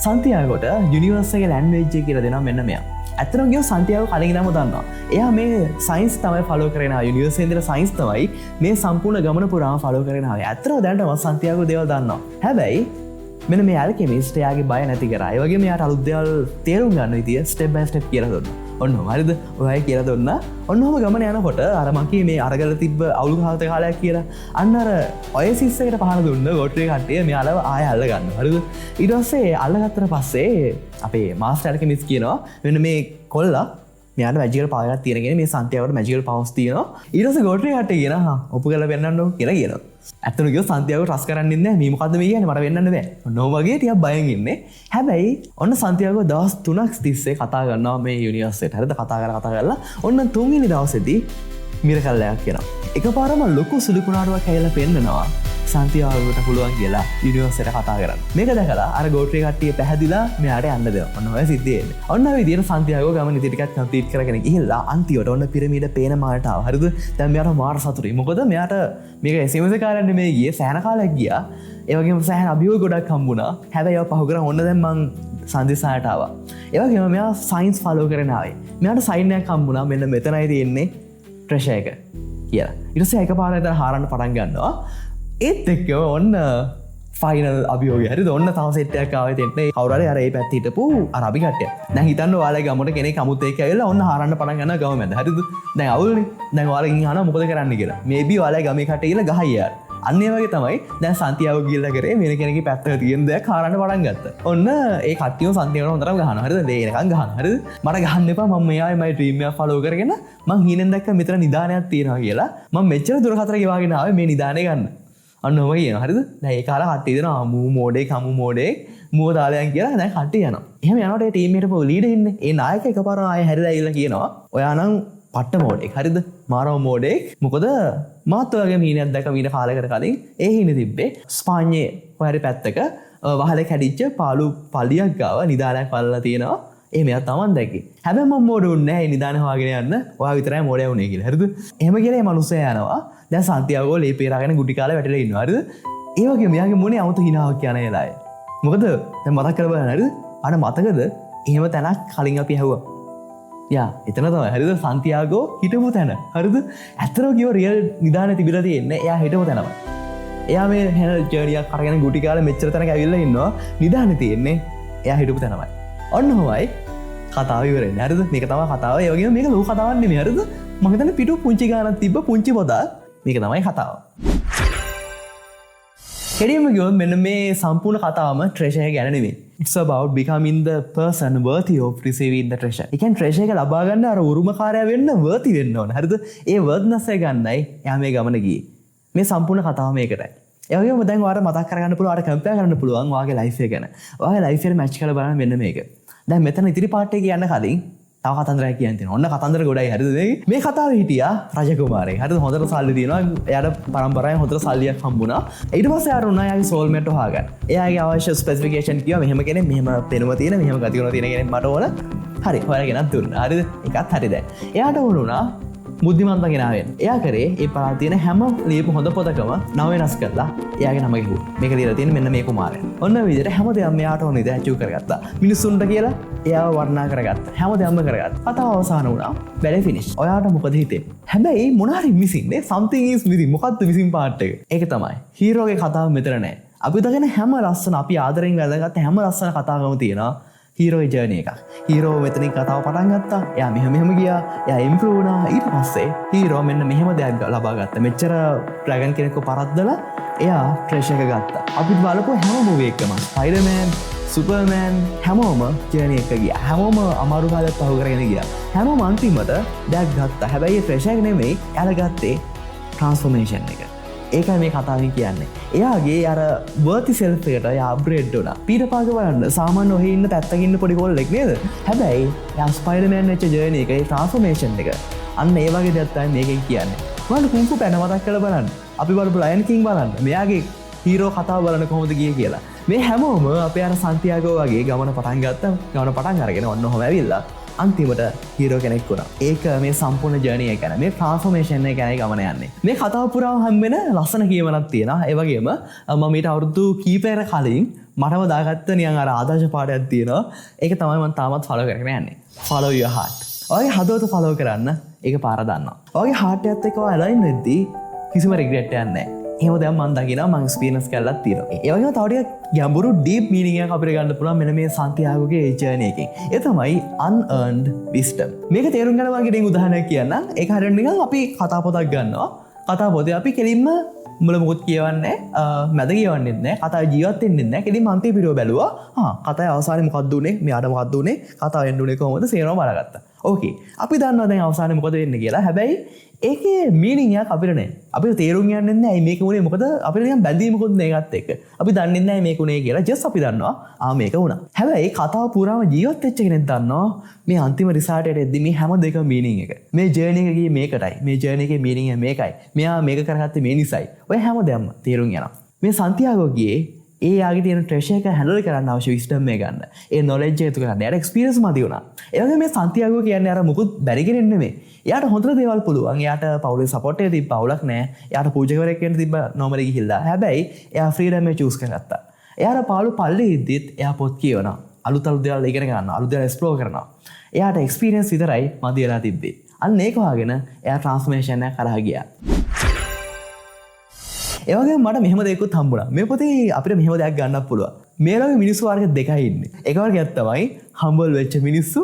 සන්තියාගෝට යුනිවර්ස් එකේ ලැන්ග්වේජ් එක කියලා දෙනවා මෙන්න මෙයා. ඇත්තටම කියව සන්තියාගෝ කලින් ඉඳන්ම දන්නවා. එයා මේ සයින්ස් තමයි ෆලෝ කරගෙන ආවේ. යුනිවර්ස් එකේ ඉඳලා සයින්ස් තමයි මේ සම්පූර්ණ ගමන පුරාම ෆලෝ කරගෙන ආවේ. ඇත්තටම දැනටම සන්තියාගෝ දේවල් දන්නවා. හැබැයි මෙන්න මේ ඇල්කෙමිස්ට් එයාගේ බය නැති කරා. ඒ වගේම එයාට අලුත් දේවල් තේරුම් ගන්න විදිය ස්ටෙප් බයි ස්ටෙප් කියලා දුන්නා. ඔන්න හරිද? ඔයයි කියලා දුන්නා. ඔන්නෝම ගමන යනකොට අර මං මේ අරගල තිබ්බ අවුල් කාලත කාලයක් කියලා අන්න අර ඔයසිස් එකට පහර දුන්න ගෝත්‍රයේ කට්ටිය මෙයාලව ආයෙ අල්ල ගන්නවා. හරිද? ඊට පස්සේ අල්ලගත්තට පස්සේ අපේ මාස්ටර් ඇල්කෙමිස්ට් කියනවා මෙන්න මේ කොල්ලා මෙයාට මැජිකල් පවර් එකක් තියෙන කෙනෙක්. මේ සන්තියාගෝට මැජිකල් පවර්ස් තියෙනවා. ඊට පස්සේ ගෝත්‍රයේ කට්ටිය කියනවා ඔප්පු කරලා පෙන්නන්නෝ කියලා කියනවා. ඇත්තටම කිව්වොත් සන්තියාගෝ ට්‍රස් කරන්නේ නැහැ. මේ මොකද්ද මේ කියන්නේ? මට වෙන්නන්න බෑ. ඔන්න ඔය වගේ ටිකක් බයෙන් ඉන්නේ. හැබැයි ඔන්න සන්තියාගෝ දවස් 3ක් තිස්සේ කතා කරනවා මේ යුනිවර්ස් එකට. හරිද? කතා කරලා ඔන්න තුන්වෙනි දවසේදී මිරකල් එකක් කියනවා. එකපාරම ලොකු සුළු කුණාටුවක් ඇවිල්ලා පෙන්නනවා සන්තියාගෝට පුළුවන් කියලා යුනිවර්ස් එකට කතා කරන්න. මේක දැකලා අර ගෝත්‍රයේ කට්ටිය පැහැදිලා මෙයාට යන්න දෙනවා. ඔන්න ඔය සිද්ධිය එන්නේ. ඔන්න ඔය විදිහට සන්තියාගෝ ගමන ඉතින් ටිකක් කම්ප්ලීට් කරගෙන ගිහිල්ලා අන්තිමට ඔන්න පිරමීඩ පේන මාලට ආවා. හරිද? දැන් මෙයාට මාර සතුටුයි. මොකද මෙයාට මේක SMS කාලයක් නෙමෙයි ගියේ සෑහන කාලයක් ගියා. ඒ වගේම සෑහන අභියෝග ගොඩක් හම්බුණා. හැබැයි ඒවා පහු කරන් ඔන්න දැන් මං සන්දිසායට ආවා. ඒ වගේම මෙයා සයින්ස් ෆලෝ කරගෙන ආවේ. මෙයාට සයින් එකක් හම්බුණා. මෙන්න මෙතනයි තියෙන්නේ ට්‍රෙෂර් එක කියලා. ඊට පස්සේ එකපාරට හාරන්න පටන් ගන්නවා. ඒත් එක්ක ඔන්න ෆයිනල් අභියෝගය. හරිද? ඔන්න තව සෙට් එකක් ආවේ දෙන්නේ. කවුරු හරි අර ඒ පැත්තේ හිටපු අර අපි කට්ටිය. දැන් හිතන්න ඔයාලගේ ගමට කෙනෙක් අමුත් එක්ක ඇවිල්ලා ඔන්න හාරන්න පටන් ගන්නවා ගම මැද. හරිද? දැන් අවුල්නේ. දැන් ඔයාලගෙන් අහනවා මොකද කරන්න කියලා. මේබි ඔයාලගේ ගමේ කට්ටිය ගිහලා ගහයි යාර. අන්න ඒ වගේ තමයි දැන් සන්තියාගෝ ගිහලා කරේ වෙන කෙනෙක්ගේ පැත්තක තියෙන දෙයක් හාරන්න පටන් ගත්තා. ඔන්න ඒ කට්ටියම සන්තියාගෝට හොඳටම ගහනවා. හරිද? ලේ එනකන් ගහනවා. හරිද? මට ගහන්න එපා. මම මෙයායි මගේ ඩ්‍රීම් එක ෆලෝ කරගෙන මං හීනෙන් දැක්ක මෙතන නිදානයක් තියෙනවා කියලා. මම මෙච්චර දුර කතර ගෙවාගෙන ආවේ මේ නිදානේ ගන්න. අන්න ඔය කියන. හරිද? දැන් ඒ කාලේ කට්ටිය දෙනවා මූ මෝඩේ කමු මෝඩේ මුව දාලයන් කියලා දැන් කට්ටිය යනවා. එහෙම යනකොට ඒ ටීම් එකට පො ලීඩර් ඉන්නේ. ඒ නායකයා එකපාර ආයෙ හැරිලා ඇවිල්ලා කියනවා ඔයා නම් පට්ට මෝඩෙක්. හරිද? මාරව මෝඩෙක්. මොකද මාත් ඔයගේ මීනයක් දැක මීන කාලයකට කලින් ඒ හිනේ තිබ්බේ ස්පාඤ්ඤේ කොහරි පැත්තක වහලේ කැඩිච්ච පාළු පලියක් ගාව නිදානයක් පල්ලලා තියෙනවා. එහෙම එයා තමන් දැක්කේ. හැබැයි මම මෝඩ වුණේ නැහැ. ඒ නිදාන හොයාගෙන යන්න. ඔයා විතරයි මෝඩයා වුණේ කියලා. හරිද? එහෙම කියලා මේ මිනිස්සයා යනවා. දැන් සන්තියාගෝ ලේ පේරාගෙන ගුටි කාලේ වැටිලා ඉන්නවා. හරිද? ඒ වගේ මෙයාගේ මොනේ 아무තු හිනාවක් කියන වෙලාවේ. මොකද දැන් මතක් කරලා බලන්න. හරිද? අර මතකද? එහෙම තැනක් කලින් අපි ඇහුවා. යා එතන තමයි. හරිද? සන්තියාගෝ හිටපු තැන. හරිද? ඇත්තටම කිව්ව රියල් නිදානේ තිබිලා තියෙන්නේ එයා හිටපු තැනම. එයා මේ හැන ජර්නියක් අරගෙන ගුටි කාලේ මෙච්චර තැනක ඇවිල්ලා ඉන්නවා. නිදානේ තියෙන්නේ එයා හිටපු තැනමයි. ඔන්න ඔහොමයි කතාව ඉවරයි. හරිද? මේක තමයි කතාව. ඒ වගේම මේක ලෝක කතාවක් නෙමෙයි. හරිද? මම හිතන්නේ පිටු පුංචි ගානක් තිබ්බ පුංචි පොතක්. මේක තමයි කතාව. කෙටියෙන්ම කිව්වොත් මෙන්න මේ සම්පූර්ණ කතාවම treasure ගැන නෙමෙයි. It's about becoming the person worthy of receiving the treasure. ඒ කියන්නේ treasure එක ලබා ගන්න අර උරුමකාරයා වෙන්න worthy වෙන්න ඕන. හරිද? ඒ worthiness එක ගන්නයි එයා මේ ගමන ගියේ. මේ සම්පූර්ණ කතාව මේකටයි. ඒ වගේම දැන් ඔයාලට මතක් කරගන්න පුළුවන්, ඔයාලට compare කරන්න පුළුවන් ඔයාගේ life එක ගැන. ඔයාගේ life එක match කරලා බලන්න මෙන්න මේක. දැන් මෙතන ඉතිරි part එක කියන්න කලින් තව කතන්දරයක් කියන්න තියෙනවා. ඔන්න කතන්දර ගොඩයි. හරිද? මේ කතාවේ හිටියා රජකුමාරයෙක්. හරිද? හොඳට සල්ලි තියෙනවා. එයාට පරම්පරාවෙන් හොඳට සල්ලියක් හම්බුණා. ඊට පස්සේ එයාට උනා එයාගේ soulmate හොයාගන්න. එයාගේ අවශ්‍ය specification කිව්වා මෙහෙම කෙනෙක්, මෙහෙම පෙනුම තියෙන, මෙහෙම ගතිගුණ තියෙන කෙනෙක් මට ඕන. හරි. හොයාගෙනත් දුන්නා. හරිද? ඒකත් හරි දැන්. එයාට වුණා බුද්ධිමන්ත කෙනාවෙන්. එයා කරේ ඒ පළාතේ තියෙන හැම ලියපු හොඳ පොතකම නම වෙනස් කරලා එයාගේ නම ගිහුවා. මේක දීලා තියෙන මෙන්න මේ කුමාරයා. ඔන්න ඔය විදිහට හැමදේම මෙයාට ඕන විදිහට achieve කරගත්තා. මිනිස්සුන්ට කියලා එයාව වර්ණනා කරගත්තා. හැමදේම කරගත්තා. කතාව අවසන් වුණා. වැඩේ ෆිනිෂ්. ඔයාට මොකද හිතෙන්නේ? හැබැයි මොන හරි මිසින් නේ something is missing. මොකක්ද මිසින් part එක? ඒක තමයි. හීරෝගේ කතාව මෙතන නෑ. අපි දගෙන හැම ලස්සන අපි ආදරෙන් වැදගත් හැම ලස්සන කතාවකම තියෙනවා හීරෝගේ ජර්නි එකක්. හීරෝ මෙතනින් කතාව පටන් ගත්තා. එයා මෙහෙම ගියා. එයා ඉම්ප්‍රූව් වුණා. ඊට පස්සේ හීරෝ මෙන්න මෙහෙම දෙයක් ලබා ගත්තා. මෙච්චර ඩ්‍රැගන් කෙනෙක්ව පරද්දලා එයා ට්‍රෙෂර් එක ගත්තා. අපි බලපුව හැම මූවි එකම ස්පයිඩර්මෑන්, සුපර්මෑන් හැමෝම ජර්නි එක ගියා. හැමෝම අමාරු කාලයක් පහු කරගෙන ගියා. හැමෝම අන්තිමට දෙයක් ගත්තා. හැබැයි ඒ ට්‍රෙෂර් එක නෙමෙයි. එයාලා ගත්තේ ට්‍රාන්ස්ෆෝමේෂන් එක. ඒකයි මේ කතාවෙන් කියන්නේ. එයාගේ අර worthy self එකට එයා අප්ග්‍රේඩ් වුණා. පීටර් පාකර් බලන්න සාමාන්‍ය ඔහේ ඉන්න පැත්තක ඉන්න පොඩි කොල්ලෙක් නේද? හැබැයි එයා ස්පයිඩර්මෑන් වෙච්ච ජර්නි එක, ඒ ට්‍රාන්ස්ෆෝමේෂන් එක අන්න ඒ වගේ දෙයක් තමයි මේකෙන් කියන්නේ. ඔයාලා කුන්ෆු පැන මතක් කරලා බලන්න. අපි බලපු ලයන් කිං බලන්න. මෙයාගේ හීරෝ කතාව බලන්න කොහොමද ගියේ කියලා. මේ හැමෝම අපේ අර සන්තියාගෝ වගේ ගමන පටන් ගත්තා. ගමන පටන් අරගෙන ඔන්න ඔහම ඇවිල්ලා අන්තිමට හීරෝ කෙනෙක් වුණා. ඒක මේ සම්පූර්ණ ජර්නි එක ගැන, මේ ට්‍රාන්ස්ෆෝමේෂන් එක ගැන ගමන යන්නේ. මේ කතාව පුරාම හම්බෙන ලස්සන කියවනක් තියෙනවා. ඒ වගේම මම ඊට අවුරුදු කීපයකට කලින් මටම දාගත්ත නිකන් අර ආදර්ශ පාඩයක් තියෙනවා. ඒක තමයි මම තාමත් ෆලෝ කරගෙන යන්නේ. Follow your heart. ඔයගේ හදවත ෆලෝ කරන්න ඒක පාර දන්නවා. ඔයගේ heart එකත් එක්ක ඔය අලයින් වෙද්දී කිසිම රිග්‍රෙට් එකක් නැහැ. එහෙම දැන් මම දකිනවා මම එක්ස්පීරියන්ස් කරලා තියෙනවා. ඒ වගේම තව ටිකක් ගැඹුරු ඩීප් මීනින්ග් එකක් අපිට ගන්න පුළුවන් මෙන්න මේ සන්තියාගෝගේ ජර්නි එකෙන්. ඒ තමයි unearned wisdom. මේක තේරුම් ගන්න මම ගෙඩින් උදාහරණයක් කියන්නම්. ඒක හරියට නිකන් අපි කතා පොතක් ගන්නවා. කතා පොතේ අපි කෙලින්ම මුල මොකුත් කියවන්නේ මැද කියවන්නේ නැහැ. කතාවේ ජීවත් වෙන්නේ නැහැ. කෙලින්ම අන්තිම පිටුව බැලුවා. කතාවේ අවසානයේ මොකක්ද උනේ? මෙයාට මොකක්ද උනේ? කතාව එන්න උනේ කොහොමද? සේරම බලගත්තා. ඕකේ. අපි දන්නවා දැන් අවසානයේ මොකද වෙන්නේ කියලා. හැබැයි ඒකේ මීනින්ග් එකක් අපිට නැහැ. අපිට තේරුම් ගන්න නැහැ ඇයි මේක උනේ මොකද අපිට නිකන් බැඳීමකුත් නැහැ ඒකත් එක්ක. අපි දන්නේ නැහැ මේක උනේ කියලා. ජස්ට් අපි දන්නවා මේක වුණා. හැබැයි කතාව පුරාම ජීවත් වෙච්ච කෙනෙක් දන්නවා මේ අන්තිම රිසල්ට් එකට එද්දි මේ හැම දෙකම මීනින්ග් එක. මේ ජර්නි එක ගියේ මේකටයි. මේ ජර්නි එකේ මීනින්ග් එක මේකයි. මෙයා මේක කරගත්තේ මේ නිසයි. ඔය හැම දෙයක්ම තේරුම් යනවා. මේ සන්තියාගෝ ගියේ ඒ යාගේ තියෙන ට්‍රෙෂර් එක හැන්ඩල් කරන්න අවශ්‍ය විස්ඩම් එක ගන්න. ඒ නොලෙජ් එක තුන ගන්න. එයාට එක්ස්පීරියන්ස් මදි වුණා. ඒ වගේ මේ සන්තියාගෝ කියන්නේ අර මුකුත් බැරි කෙනෙක් නෙමෙයි. එයාට හොඳට දේවල් පුළුවන්. එයාට පවුලේ සපෝට් එක තිබ්බ අවුලක් නැහැ. එයාට පූජකවරයෙක් වෙන්න තිබ්බ නෝමලි ගිහිල්ලා. හැබැයි එයා ෆ්‍රීඩම් එක චූස් කරගත්තා. එයාට පාළු පල්ලේ ඉද්දිත් එයා පොත් කියවනවා. අලුත් දේවල් ඉගෙන ගන්නවා. අලුත් දේවල් එක්ස්ප්ලෝර් කරනවා. එයාට එක්ස්පීරියන්ස් විතරයි මදි වෙලා තිබ්බේ. අන්න ඒක වහගෙන එයා ට්‍රාන්ස්ෆෝමේෂන් එක කරා ගියා. ඒ වගේම මට මෙහෙම දෙයක්ත් හම්බුණා. මේ පොතේ අපිට මෙහෙම දෙයක් ගන්නත් පුළුවන්. මේ වගේ මිනිස්සු වර්ග දෙකයි ඉන්නේ. එක වර්ගයක් තමයි හම්බල් වෙච්ච මිනිස්සු.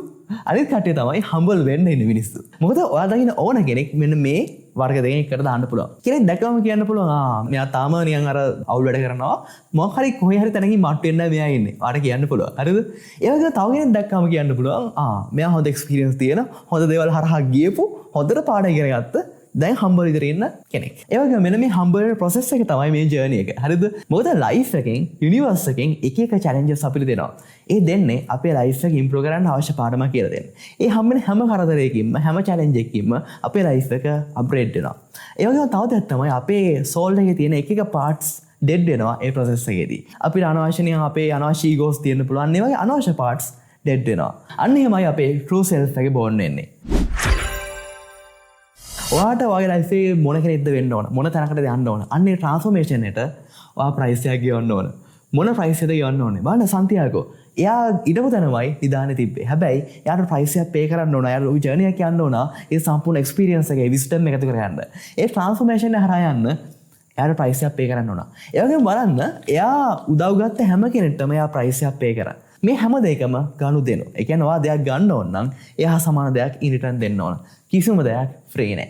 අනිත් කට්ටිය තමයි හම්බල් වෙන්න ඉන්න මිනිස්සු. මොකද ඔයා දකින්න ඕන කෙනෙක් මෙන්න මේ වර්ග දෙකෙන් එකට දාන්න පුළුවන්. කෙනෙක් දැක්කම කියන්න පුළුවන් මෙයා තාම නිකන් අර අවුල් වැඩ කරනවා. මොකක් හරි කොහේ හරි තැනකින් මට්ටු වෙන්න මෙයා ඉන්නේ. ඔයාට කියන්න පුළුවන්. හරිද? ඒ වගේම තව කෙනෙක් දැක්කම කියන්න පුළුවන් මෙයා හොඳ එක්ස්පීරියන්ස් තියෙන, හොඳ දේවල් හරහා ගියපු, හොඳට පාඩම් ඉගෙන ගත්ත දැන් හම්බල් විතර ඉන්න කෙනෙක්. ඒ වගේම මෙන්න මේ හම්බල් වෙන process එක තමයි මේ ජර්නි එක. හරිද? මොකද ලයිෆ් එකෙන්, යුනිවර්ස් එකෙන් එක එක challenges අපිට දෙනවා. ඒ දෙන්නේ අපේ ලයිෆ් එක ඉම්ප්‍රූව් කරන්න අවශ්‍ය පාඩමක් කියලා දෙන්නේ. ඒ හම්බෙන හැම කරදරයකින්ම, හැම challenge එකකින්ම අපේ ලයිෆ් එක අප්ග්‍රේඩ් වෙනවා. ඒ වගේම තව දෙයක් තමයි අපේ soul එකේ තියෙන එක එක parts dead වෙනවා ඒ process එකේදී. අපිට අනවශ්‍ය නිකන් අපේ අනවශ්‍ය egos තියෙන්න පුළුවන්. ඒ වගේ අනවශ්‍ය parts dead වෙනවා. අන්න එහෙමයි අපේ true self එක born වෙන්නේ. ඔයාට ඔයාගේ ලයිෆ් එකේ මොන කෙනෙක්ද වෙන්න ඕන, මොන තැනකටද යන්න ඕන. අන්නේ ට්‍රාන්ස්ෆෝමේෂන් එකට ඔයා ප්‍රයිස් එකක් ගෙවන්න ඕන. මොන ප්‍රයිස් එකද ගෙවන්න ඕනේ? බලන්න සන්තියාගෝ. එයා ඉඩපු තැනමයි නිදානේ තිබ්බේ. හැබැයි එයාට ප්‍රයිස් එකක් පේ කරන්න ඕන. එයාට ලොකු ජර්නි එකක් යන්න ඕන. ඒ සම්පූර්ණ එක්ස්පීරියන්ස් එකේ විස්ඩම් එකතු කරගන්න. ඒ ට්‍රාන්ස්ෆෝමේෂන් එක හරහා යන්න එයාට ප්‍රයිස් එකක් පේ කරන්න ඕන. ඒ වගේම බලන්න එයා උදව් ගත්ත හැම කෙනෙක්ටම එයා ප්‍රයිස් එකක් පේ කරා. මේ හැම දෙයකම ගනු දෙනු. ඒ කියන්නේ ඔයා දෙයක් ගන්න ඕන නම් එයා සමාන දෙයක් ඉන් රිටර්න් දෙන්න ඕන. කිසිම දෙයක් ෆ්‍රී නෑ.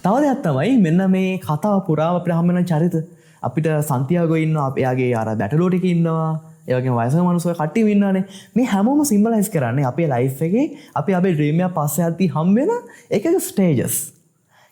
තව දෙයක් තමයි මෙන්න මේ කතාව පුරාම අපිට හම්බ වෙන චරිත. අපිට සන්තියාගෝ ඉන්නවා, එයාගේ අර බැටලෝ ටික ඉන්නවා, ඒ වගේම වයසක මිනිස්සු කට්ටිය ඉන්නවානේ. මේ හැමෝම සිම්බලයිස් කරන්නේ අපේ ලයිෆ් එකේ අපි අපේ ඩ්‍රීම් එක පස්සේ යද්දී හම්බ වෙන එක ස්ටේජස්.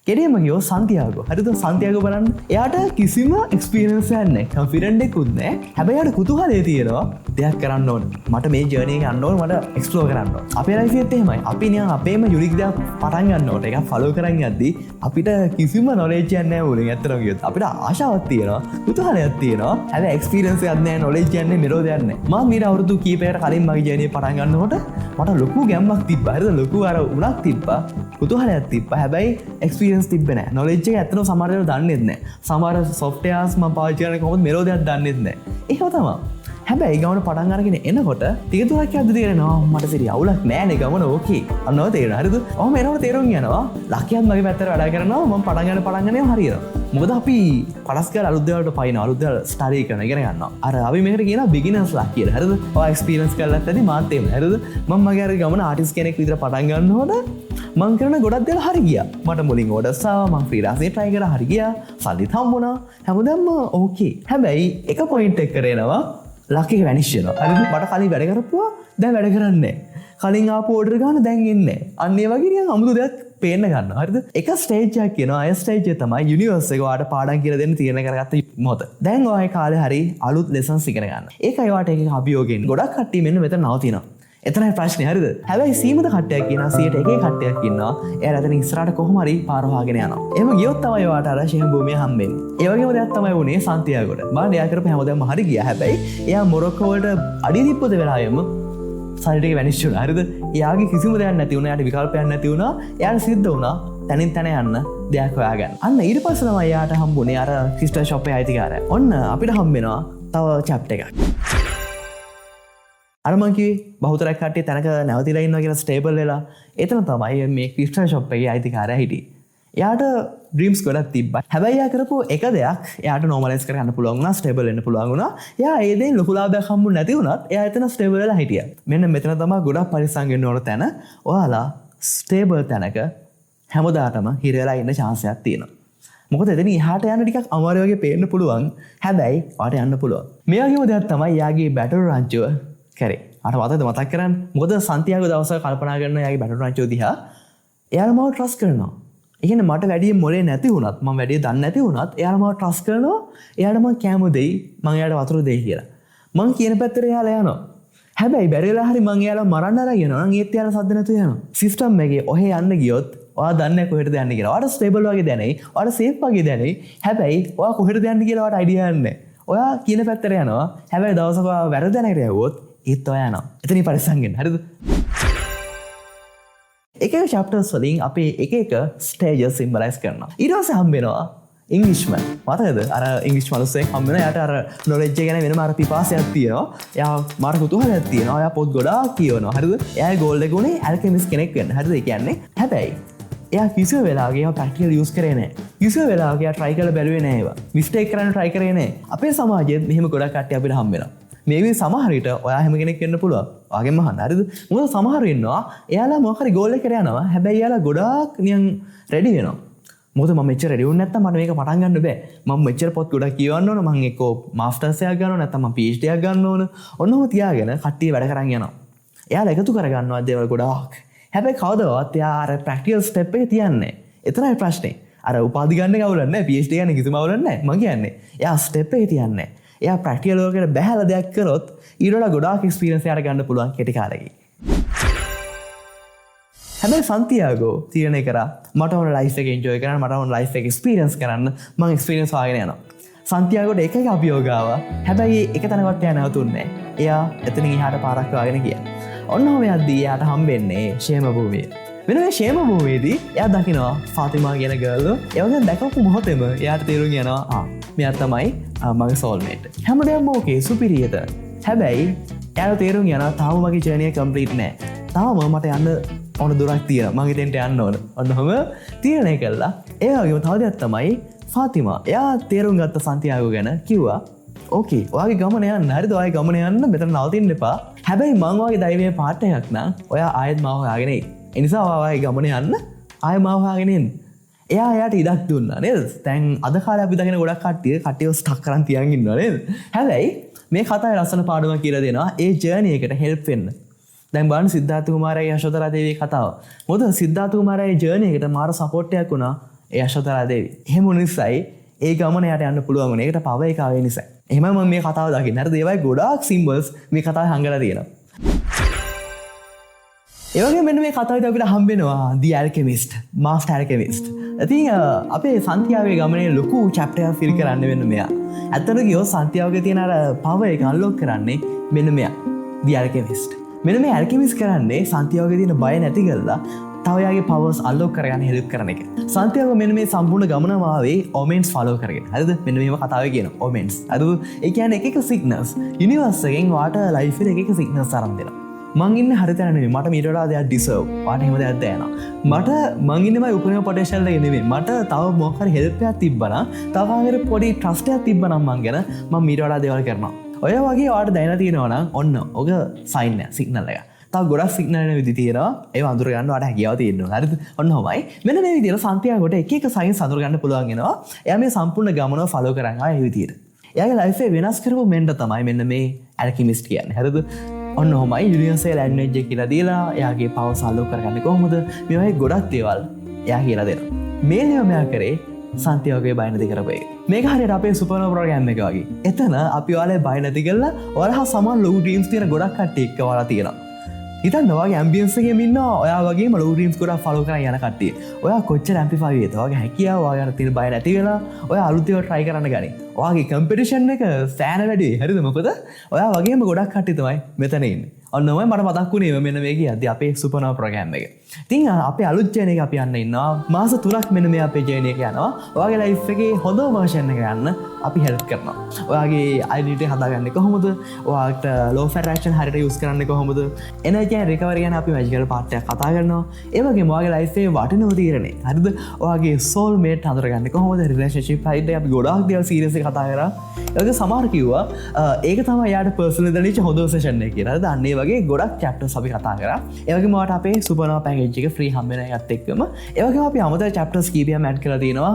කෙරේම ගියෝ සන්තියාගෝ. හරිද? සන්තියාගෝ බලන්න. එයාට කිසිම එක්ස්පීරියන්ස් එකක් නැහැ. කොන්ෆිඩන්ට් එකකුත් නැහැ. හැබැයි එයාට කුතුහලය තියෙනවා. දෙයක් කරන්න ඕන. මට මේ ජර්නි එක යන්න ඕන. මට එක්ස්ප්ලෝර් කරන්න ඕන. අපේ ලයිෆ් එකත් එහෙමයි. අපි නිකන් අපේම යුනික් දෙයක් පටන් ගන්න ඕන. ඒක ෆලෝ කරන් යද්දී අපිට කිසිම නොලෙජ් එකක් නැහැ උලින් ඇත්තටම කියොත්. අපිට ආශාවක් තියෙනවා. කුතුහලයක් තියෙනවා. හැබැයි එක්ස්පීරියන්ස් එකක් නැහැ, නොලෙජ් එකක් නැහැ, මෙලෝඩියක් නැහැ. මම මේ අවුරුදු කීපයකට කලින් මගේ ජර්නි එක පටන් ගන්නකොට මට ලොකු ගැම්මක් තිබ්බා. හරිද? ලොකු අර උණක් තිබ්බා. කුතුහලයක් තිබ්බා. හැබැයි එක්ස්පීරියන්ස් තිබ්බේ නැහැ. නොලෙජ් එක ඇත්තටම සමහර වෙලාවට දන්නේ නැහැ. සමහර සොෆ්ට්වෙයාර්ස් මම පාවිච්චි කරන්නේ කොහොමද මෙලෝඩියක් දන්නේ නැහැ. ඒකම තමයි. හැබැයි ගමන පටන් අරගෙන එනකොට ටික දුරක් යද්දි තේරෙනවා මට සිරි අවුලක් නෑනේ ගමන ඕකේ. අන්නව තේරෙනවා. හරිද? ඔහොම එනකොට තේරුම් යනවා. ලකියත් මගේ පැත්තට වැඩ කරනවා. මම පටන් ගන්න හරියනවා. මොකද අපි පරස් ගාලා අලුත් දේවල්ට පයින් අලුත් දේවල් ස්ටඩි කරන ඉගෙන ගන්නවා. අර අපි මේකට කියනවා බිගිනර්ස් ලා කියලා. හරිද? ඔයා එක්ස්පීරියන්ස් කරලත් ඇති මාත් එහෙම. හරිද? මම මගේ අර ගමන ආටිස්ට් කෙනෙක් විදිහට පටන් ගන්නකොට මං කරන ගොඩක් දේවල් හරි ගියා. මට මුලින් ඕඩර්ස් ආවා, මං ෆ්‍රීලාන්සින් try කරා හරි ගියා. සල්ලිත් හම්බුණා. හැමදාම ඕකේ. හැබැයි එක පොයින්ට් එක කරේනවා ලක් එක වැනිෂ් වෙනවා. හරිද? මට කලින් වැඩ කරපුවා දැන් වැඩ කරන්නේ නැහැ. කලින් ආපු ඕඩර් ගන්න දැන් එන්නේ නැහැ. අන්න ඒ වගේ නිකන් අමුතු දෙයක් පේන්න ගන්නවා. හරිද? එක ස්ටේජ් එකක් කියනවා. අය ස්ටේජ් එක තමයි යුනිවර්ස් එක ඔයාලට පාඩම් කියලා දෙන්න තීරණය කරගත්ත මොහොත. දැන් ඔය කාලේ හරි අලුත් ලෙසන්ස් ඉගෙන ගන්න. ඒකයි ඔයාලට එකක අභියෝගයෙන්. ගොඩක් කට්ටිය මෙන්න මෙතන නවතිනවා. එතනයි ප්‍රශ්නේ. හරිද? හැබැයි සීමිත කට්ටියක් ඉන්නවා 100ට කට්ටියක් ඉන්නවා. එයාලා එතන ඉස්සරහට කොහොම හරි පාර වහගෙන යනවා. එහෙම ගියොත් තමයි ඔයාලට අර ශේම භූමිය හම්බෙන්නේ. ඒ වගේම දෙයක් තමයි වුනේ සන්තියාගෝට. බලන්න එයා කරපු හැමදේම හරි ගියා. හැබැයි එයා මොරොක්කෝ වලට අඩිය තිබ්බද වෙලාවෙම සල්ලි ටික වැනිෂ් වුණා. හරිද? එයාගේ කිසිම දෙයක් නැති වුණා. එයාට විකල්පයක් නැති වුණා. එයාට සිද්ධ වුණා තනින් තන යන්න දෙයක් හොයාගන්න. අන්න ඊට පස්සේ තමයි එයාට හම්බුනේ අර සිස්ටර් ෂොප් එකේ අයිතිකාරය. ඔන්න අපිට හම්බ වෙනවා තව චැප්ටර් එකක්. අරමංකි බහුතරක් කට්ටිය තැනක නැවතිලා ඉන්නවා කියලා ස්ටේබල් වෙලා එතන තමයි මේ ක්‍රිස්ටල් ෂොප් එකේ අයිතිකාරයා හිටියේ. එයාට ඩ්‍රීම්ස් ගොඩක් තිබ්බා. හැබැයි එයා කරපු එක දෙයක් එයාට නෝමලයිස් කරගන්න පුළුවන් වුණා, ස්ටේබල් වෙන්න පුළුවන් වුණා. එයා ඒ දේ ලොකු ලාභයක් හම්බුනේ නැති වුණත් එයා එතන ස්ටේබල් වෙලා හිටියා. මෙන්න මෙතන තමයි ගොඩක් පරිස්සම් වෙන්න ඕන තැන. ඔයාලා ස්ටේබල් තැනක හැමදාටම හිර වෙලා ඉන්න chance එකක් තියෙනවා. මොකද එතන එහාට යන්න ටිකක් අමාරු වගේ පේන්න පුළුවන්. හැබැයි ඔයාට යන්න පුළුවන්. මේ වගේම දෙයක් තමයි එයාගේ බැටල් රංචුව කරේ. අර මතක කරන්න. මොකද සන්තියාගෝ දවසක කල්පනා කරන එයාගේ බැටල් රංචුව දිහා එයාලා මාව ට්‍රස්ට් කරනවා. ඒ කියන්නේ මට වැඩි මොලේ නැති වුණත් මම වැඩි දන්නේ නැති වුණත් එයාලා මාව ට්‍රස්ට් කරනවා. එයාට මම කැම දෙයි, මම එයාට වතුර දෙයි කියලා. මං කියන පැත්තට එයාලා යනවා. හැබැයි බැරි වෙලා හරි මං එයාලා මරන්න අරගෙන යනවා නම් ඒත් එයාලා සද්ද නැතුව යනවා. සිස්ටම් එකේ ඔහෙ යන්න ගියොත් ඔයා දන්නේ නැහැ කොහෙටද යන්නේ කියලා. ඔයාට ස්ටේබල් වගේ දැනෙයි. ඔයාට සේෆ් වගේ දැනෙයි. හැබැයි ඔයා කොහෙටද යන්නේ කියලා ඔයාට අයිඩියා නැහැ. ඔයා කියන පැත්තට යනවා. හැබැයි දවසක ඔයා වැරදි දැනකට යවුවොත් ඒත් ඔයා යනවා. එතනින් පරිස්සම් වෙන්න. හරිද? එක එක chapters වලින් අපි එක එක stages symbolize කරනවා. ඊට පස්සේ හම්බ වෙනවා ඉංග්‍රීසිමන්. මතකද? අර ඉංග්‍රීසි මිනිස්සෙක් හම්බ වෙනවා. එයාට අර knowledge එක ගැන වෙනම අර පිපාසයක් තියෙනවා. එයා මාර කුතුහලයක් තියෙනවා. එයා පොත් ගොඩාක් කියවනවා. හරිද? එයාගේ goal එක උනේ alchemist කෙනෙක් වෙන්න. හරිද? ඒ කියන්නේ හැබැයි එයා කිසිම වෙලාවක ඒවා ප්‍රැක්ටිකල් යූස් කරේ නැහැ. කිසිම වෙලාවක එයා try කරලා බැලුවේ නැහැ ඒවා. mistake කරන්න try කරේ නැහැ. අපේ සමාජයේත් මෙහෙම ගොඩක් කට්ටිය අපිට හම්බ වෙනවා. මේක සමහර විට ඔයා හැම කෙනෙක් වෙන්න පුළුවන්. ඔයාගෙන් අහන්න. හරිද? මොකද සමහර ඉන්නවා එයාලා මොකක් හරි ගෝල් එකකට යනවා. හැබැයි එයාලා ගොඩාක් නිකන් රෙඩි වෙනවා. මොකද මම මෙච්චර රෙඩි වුනේ නැත්තම් මට මේක පටන් ගන්න බෑ. මම මෙච්චර පොත් ගොඩක් කියවන්න ඕන. මම එක්ක මාස්ටර්ස් එකක් ගන්න ඕන නැත්තම් මම PhD එකක් ගන්න ඕන. ඔන්නම තියාගෙන කට්ටිය වැඩ කරන් යනවා. එයාලා එකතු කර ගන්නවා දේවල් ගොඩාක්. හැබැයි කවදාවත් එයා අර ප්‍රැක්ටිකල් ස්ටෙප් එක තියන්නේ. එතරම් ප්‍රශ්නේ. අර උපාධි ගන්න කවුලක් නැහැ. PhD ගන්න කිසිම අවුලක් නැහැ. මම කියන්නේ. එයා ස්ටෙප් එක තියන්නේ. එයා ප්‍රැක්ටිකල් වලට බහැලා දෙයක් කරොත් ඊට වඩා ගොඩාක් එක්ස්පීරියන්ස් එයාට ගන්න පුළුවන් කෙටි කාලෙකින්. හැබැයි සන්තියාගෝ තීරණය කරා මට ඕන ලයිෆ් එක එන්ජොයි කරන්න, මට ඕන ලයිෆ් එක එක්ස්පීරියන්ස් කරන්න. මම එක්ස්පීරියන්ස් වාගෙන යනවා. සන්තියාගෝට එක අභියෝග ආවා. හැබැයි එක තැනකට එයා නැවතුන්නේ නැහැ. එයා එතනින් එහාට පාරක් වාගෙන ගියා. ඔන්නම යද්දී එයාට හම්බෙන්නේ ෂේම භූමිය. වෙන මේ ෂේම භූමියේදී එයා දකිනවා ෆාතිමා කියන ගර්ල්. ඒ වගේ දැකපු මොහොතේම එයාට තේරුම් යනවා මෙයා තමයි මගේ සෝල්මේට්. හැමදේම ඕකේ සුපිරියද. හැබැයි එයාට තේරුම් යනවා තාම මගේ ජර්නි එක කම්ප්ලීට් නෑ. තාම මට යන්න ඕන දුරක් තියෙනවා. මම එතෙන්ට යන්න ඕන. ඔන්නම තීරණය කළා. ඒ වගේම තව දෙයක් තමයි ෆාතිමා. එයා තේරුම් ගත්ත සන්තියාගෝ ගැන කිව්වා ඕකේ ඔයාගේ ගමන යන්න හරිද ඔයාගේ ගමන යන්න මෙතන නවතින්න එපා හැබැයි මං වගේ ධෛර්යයේ පාට එකක් නම් ඔයා ආයෙත් මාව හොයාගෙන එයි ඒ නිසා ඔයාගේ ගමන යන්න ආයෙ මාව හොයාගෙන එන්න එයා එයාට ඉඩක් දුන්නා නේද දැන් අද කාලේ අපි දකින ගොඩක් කට්ටියව ස්ටක් කරන් තියන් ඉන්නවා නේද හැබැයි මේ කතාවේ ලස්සන පාඩමක් කියලා දෙනවා ඒ ජර්නි එකට හෙල්ප් වෙන්න දැන් බලන්න සිද්ධාර්ථ කුමාරයාගේ යශෝදරා දේවියේ කතාව මොකද සිද්ධාර්ථ කුමාරයාගේ ජර්නි එකට මාර සපෝට් එකක් වුණා ඒ යශෝදරා දේවිය එහෙම නිසායි ඒ ගමන යට යන්න පුළුවන් වුණේ ඒකට පව එක ආවේ නිසා එහෙම මම මේ කතාව දකින්න හරිද ඒවයි ගොඩාක් සිම්බල්ස් මේ කතාවේ හංගලා තියෙනවා ඒ වගේ මෙන්න මේ කතාවේදී අපිට හම්බෙනවා The Alchemist Master Alchemist ඉතින් අපේ සන්තියාවේ ගමනේ ලොකු චැප්ටර් එකක් ෆිල් කරන්න වෙන මෙයා ඇත්තට ගියෝ සන්තියාවගේ තියෙන අර පව එක අන්ලොක් කරන්නේ මෙන්න මෙයා The Alchemist මෙන්න මේ Alchemist කරන්නේ සන්තියාවගේ තියෙන බය නැති කරලා තව යාගේ පවර්ස් අන්ලොක් කරගන්න හෙල්ප් කරන එක. සන්තියාගෝ මෙන්න මේ සම්පූර්ණ ගමනම ආවේ ඔමෙන්ස් ෆලෝ කරගෙන. හරිද? මෙන්න මේව කතාවේ කියන ඔමෙන්ස්. හරිද? ඒ කියන්නේ එක එක සිග්නල්ස්. යුනිවර්ස් එකෙන් වාට ලයිෆ් එකේ එක එක සිග්නල්ස් අරන් දෙනවා. මං ඉන්නේ හරි තැන නෙමෙයි. මට මීට වඩා දෙයක් ඩිසර්ව්. වාට එහෙම දෙයක් දැනෙනවා. මට මං ඉන්නේ මගේ උපරිම පොටෙන්ෂල් එක නෙමෙයි. මට තව මොකක් හරි හෙල්ප් එකක් තිබ්බනම්, තව ආයෙත් පොඩි ට්‍රස්ට් එකක් තිබ්බනම් මං ගැන මං මීට වඩා දේවල් කරනවා. ඔය වගේ වාට දැනලා තියෙනවා නම් ඔන්න ඔක සයින් එක සිග්නල් එක. තව ගොඩක් සිග්නල් විදි තියෙනවා ඒව අඳුර ගන්න වඩා හැකියාව තියෙනවා හරිද ඔන්න ඔහොමයි මෙන්න මේ විදිහට සන්තියාගෝට එක එක සයින්ස් අඳුර ගන්න පුළුවන් වෙනවා එයා මේ සම්පූර්ණ ගමනම ෆලෝ කරන් ආයේ මේ විදිහට එයාගේ ලයිෆ් එක වෙනස් කරපු මෙන්ඩ තමයි මෙන්න මේ ඇල්කිමිස්ට් කියන්නේ හරිද ඔන්න ඔහොමයි යුනිවර්සල් ලැන්ග්වේජ් එක කියලා දීලා එයාගේ පවර්ස් අලෝ කරගන්නේ කොහොමද මේ වගේ ගොඩක් දේවල් එයා කියලා දෙනවා මේ දේ මෙයා කරේ සන්තියාගෝගේ බය නැති කරපු එක මේක හරියට අපේ සුපර්නෝවා ප්‍රෝග්‍රෑම් එක වගේ එතන අපි ඔයාලේ බය නැති කරලා ඔයාලා සමාන ලොකු ඩ්‍රීම්ස් තියෙන ගොඩක් කට්ටිය එක්ක ඔයාලා තියෙනවා ඉතින් ඔයාගේ ඇම්බියන්ස් එකේ ඉන්නවා ඔයා වගේම ලෝ ඩ්‍රීම්ස් ගොඩක් ෆලෝ කරන් යන කට්ටිය. ඔයා කොච්චර ඇම්ප්ලිෆයි වේද? ඔයාගේ හැකියාව ඔයාලට තියෙන බය නැති වෙලා ඔයා අලුත් ඒවා try කරන්න ගනි. ඔයාගේ කම්පිටිෂන් එක සෑහෙන වැඩි වෙයි. හරිද? මොකද ඔයා වගේම ගොඩක් කට්ටිය තමයි මෙතන ඉන්නේ. ඔන්නමයි මට මතක් වුණේ මෙන්න මේ කියද්දි අපේ සුපර්නෝවා ප්‍රෝග්‍රෑම් එක. ඉතින් අපේ අලුත් ජර්නි එක අපි යන්න ඉන්නවා. මාස 3ක් මෙන්න මේ අපේ ජර්නි එක යනවා. ඔයාගේ ලයිෆ් එකේ හොඳම version එක යන්න අපි හෙල්ප් කරනවා. ඔයාගේ identity හදාගන්නේ කොහොමද? ඔයාට law of attraction හරියට use කරන්නේ කොහොමද? energy and recovery ගැන අපි magical part එකක් කතා කරනවා. ඒ වගේම ඔයාගේ ලයිෆ් එකේ වටිනව තීරණේ. හරිද? ඔයාගේ soul mate හඳුනගන්නේ කොහොමද? relationship side එක අපි ගොඩාක් දේවල් serious එක කතා කරා. ඒ වගේ සමහර කිව්වා ඒක තමයි යාට personally දැනෙච්ච හොඳ session එක කියලා. හරිද? අන්න ඒ වගේ ගොඩක් chapters අපි කතා කරා. ඒ වගේම ඔයාට අපේ සුපර්නෝවා package එක free හම්බ වෙන එකත් එක්කම ඒ වගේම අපි අමතර chapters කීපයක් add කරලා තියෙනවා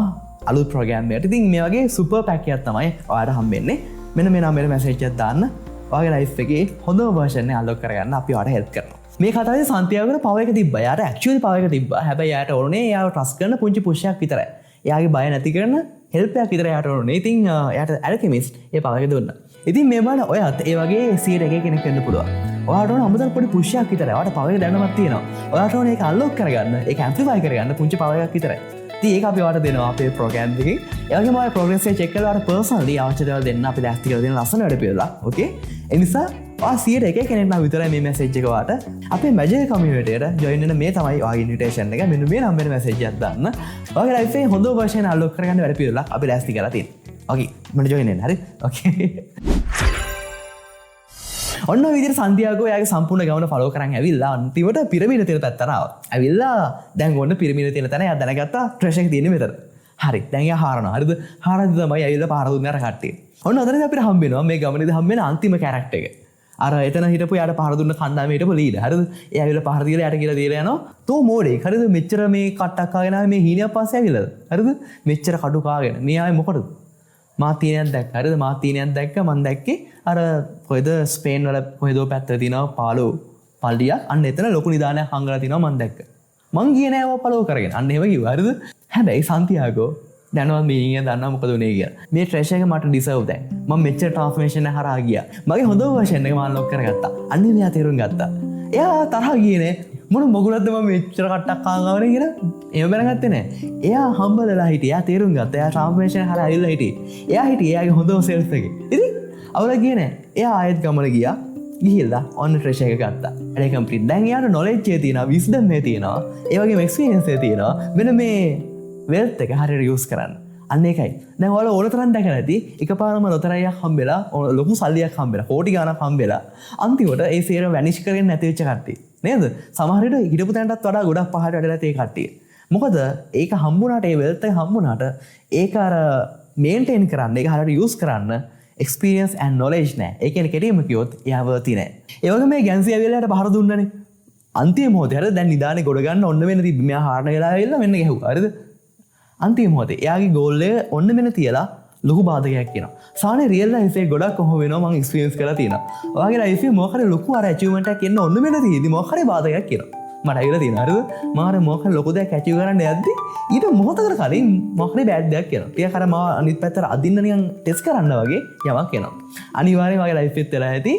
අලුත් ප්‍රෝග්‍රෑම් එකට. ඉතින් මේ වගේ සුපර් පැක් එකක් තමයි ඔයාලට හම්බෙන්නේ. මෙන්න මේ නම්බරේ මැසේජ් එකක් දාන්න. ඔයාගේ ලයිෆ් එකේ හොඳම version එක අන්ලොක් කරගන්න අපි ඔයාලට help කරනවා. මේ කතාවේ සන්තියාගෝට පව එක තිබ්බා. එයාට actually පව එක තිබ්බා. හැබැයි එයාට ඕනේ එයාව trust කරන පුංචි push එකක් විතරයි. එයාගේ බය නැති කරන help එකක් විතරයි එයාට ඕනේ. ඉතින් එයාට Alchemist ඒ පව එක දුන්නා. ඉතින් මේ බලන්න ඔයත් ඒ වගේ සීට එකේ කෙනෙක් වෙන්න පුළුවන්. ඔයාට ඕන අමුතර පොඩි පුෂ් එකක් විතරයි. ඔයාට පව එක දැනනමක් තියෙනවා. ඔයාට ඕනේ ඒක අන්ලොක් කරගන්න, ඒක ඇම්ප්ලිෆයි කරගන්න පුංචි පව එකක් විතරයි. ඉතින් ඒක අපි ඔයාලට දෙනවා අපේ ප්‍රෝග්‍රෑම් එකකින්. ඒ වගේම ඔයාලා ප්‍රෝග්‍රස් එක චෙක් කරලා ඔයාලට පර්සනලි අවශ්‍ය දේවල් දෙන්න අපි දැස්ති කරලා දෙන ලස්සන වැඩ පිළිවෙලක්. ඕකේ? ඒ නිසා ඔයා සීට එකේ කෙනෙක් නම් විතරයි මේ මැසේජ් එක ඔයාට අපේ මැජික් කමියුනිටි එකට ජොයින් වෙන්න මේ තමයි ඔයාගේ ඉන්විටේෂන් එක. මෙන්න මේ නම්බරේ මැසේජ් එකක් දාන්න. ඔයාගේ ලයිෆ් එකේ හොඳ version අන්ලොක් කරගන්න වැඩ පිළිවෙලක් අපි දැස්ති කරලා තියෙනවා. ඕකේ. මට ජොයින් වෙන්න. හරි? ඕකේ. ඔන්න විදිහට සන්තියාගෝ යාගේ සම්පූර්ණ ගමන ෆලෝ කරන් ඇවිල්ලා අන්තිමට පිරමීඩ තියෙන තැනට ආවා. ඇවිල්ලා දැන් ඔන්න පිරමීඩ තියෙන තැන එයා දැනගත්තා ට්‍රෙෂර් එක තියෙන්නේ මෙතන. හරි. දැන් එයා හාරනවා. හරිද? හාරද්දි තමයි ඇවිල්ලා පාර දුන්නේ අර කට්ටිය. ඔන්න අතනදී අපිට හම්බ වෙනවා මේ ගමනේදී හම්බ වෙන අන්තිම කැරක්ටර් එක. අර එතන හිටපු යාට පාර දුන්න කණ්ඩායමේ හිටපු ලීඩර්. හරිද? එයා ඇවිල්ලා පාර දීලා යාට කියලා දීලා යනවා. "තෝ මෝඩෙක්. හරිද? මෙච්චර මේ කට්ටක් කාගෙන ආවේ මේ හීනියක් පස්සේ ඇවිල්ලාද? හරිද? මෙච්චර කඩු කාගෙන. මේ ආවේ මොකටද?" මාතීනයක් දැක්ක. හරිද? මාතීනයක් දැක්ක මම දැක්කේ අර කොහෙද ස්පේන් වල කොහෙදෝ පැත්තක තියෙනවා පාලෝ පල්ලියක්. අන්න එතන ලොකු නිදානයක් හංගලා තිනවා මම දැක්ක. මං ගියේ නෑ ඒව පලෝ කරගෙන. අන්න එහෙම කිව්වා. හරිද? හැබැයි සන්තියාගෝ දැනවත් මීනිය දන්නා මොකද උනේ කියලා. මේ ට්‍රෙෂර් එක මට ඩිසර්ව් දැන්. මම මෙච්චර ට්‍රාන්ස්ෆර්මේෂන් එක හරහා ගියා. මගේ හොඳම version එක මම අන්ලොක් කරගත්තා. අන්න එයා තේරුම් ගත්තා. එයා තරහා ගියේ නෑ. මොන මොගුලක්ද මම මෙච්චර කට්ටක් කාංගවනේ කියලා. එහෙම බැලගත්තේ නෑ. එයා හම්බලලා හිටියා. එයා තේරුම් ගත්තා. එයා ට්‍රාන්ස්ෆර්මේෂන් හරහා ඇවිල්ලා හිටියේ. එයා හිටියේ එයාගේ හොඳම සෙල්ෆ් එකේ. ඉතින් අවුල ගියේ නෑ. එයා ආයෙත් ගමන ගියා. ගිහිල්ලා ඔන්න ට්‍රෙෂර් එක ගත්තා. වැඩේ කම්ප්ලීට්. දැන් එයාට knowledge එක තියෙනවා, wisdom එක තියෙනවා. ඒ වගේම experience එක තියෙනවා. මෙන්න මේ wealth එක හරියට use කරන්න. අන්න ඒකයි. දැන් ඔයාලා ඕන තරම් දැකලා ඇති එකපාරම ලොතරැයියක් හම්බෙලා ලොකු සල්ලියක් හම්බෙලා කෝටි ගාණක් හම්බෙලා අන්තිමට ඒ සේරම වැනිෂ් කරගෙන නැති වෙච්ච කට්ටිය. නේද? සමහර විට හිටපු තැනටත් වඩා ගොඩක් පහට වැඩලා තේ කට්ටිය. මොකද ඒක හම්බුණාට ඒ wealth එක හම්බුණාට ඒක අර මේන්ටේන් කරන්න ඒක හරියට යූස් කරන්න experience and knowledge නෑ. ඒ කියන්නේ කෙටිම කිව්වොත් එයා worthy නෑ. ඒ වගේ මේ ගැන්සි ඇවිල්ලාට පහර දුන්නනේ. අන්තිම මොහොතේ හරිද දැන් නිදානේ ගොඩ ගන්න ඔන්න වෙන තිබ්බ. මෙයා හාරන වෙලාව ඇවිල්ලා මෙන්න ගැහුවා. හරිද? අන්තිම මොහොතේ එයාගේ ගෝල් එක ඔන්න මෙන්න තියලා ලොකු බාධකයක් කියනවා. සාමාන්‍ය රියල් ලයිෆ් එකේ ගොඩක් කොහොම වෙනවා මම එක්ස්පීරියන්ස් කරලා තියෙනවා. ඔයාගේ ලයිෆ් එකේ මොකක් හරි ලොකු අර අචීව්මන්ට් එකක් එන්න ඔන්න මෙන්න තියෙදි මොකක් හරි බාධකයක් කියනවා. මට ඇවිල්ලා තියෙනවා. හරිද? මම අර මොකක් හරි ලොකු දෙයක් ඇචීව් කරන්න යද්දි ඊට මොහොතකට කලින් මොකක් හරි බෑඩ් දෙයක් කියනවා. ටිකක් අර මම අනිත් පැත්තට අදින්න නිකන් ටෙස්ට් කරන්න වගේ යමක් කියනවා. අනිවාර්යයෙන් වගේ ලයිෆ් එකත් වෙලා ඇති.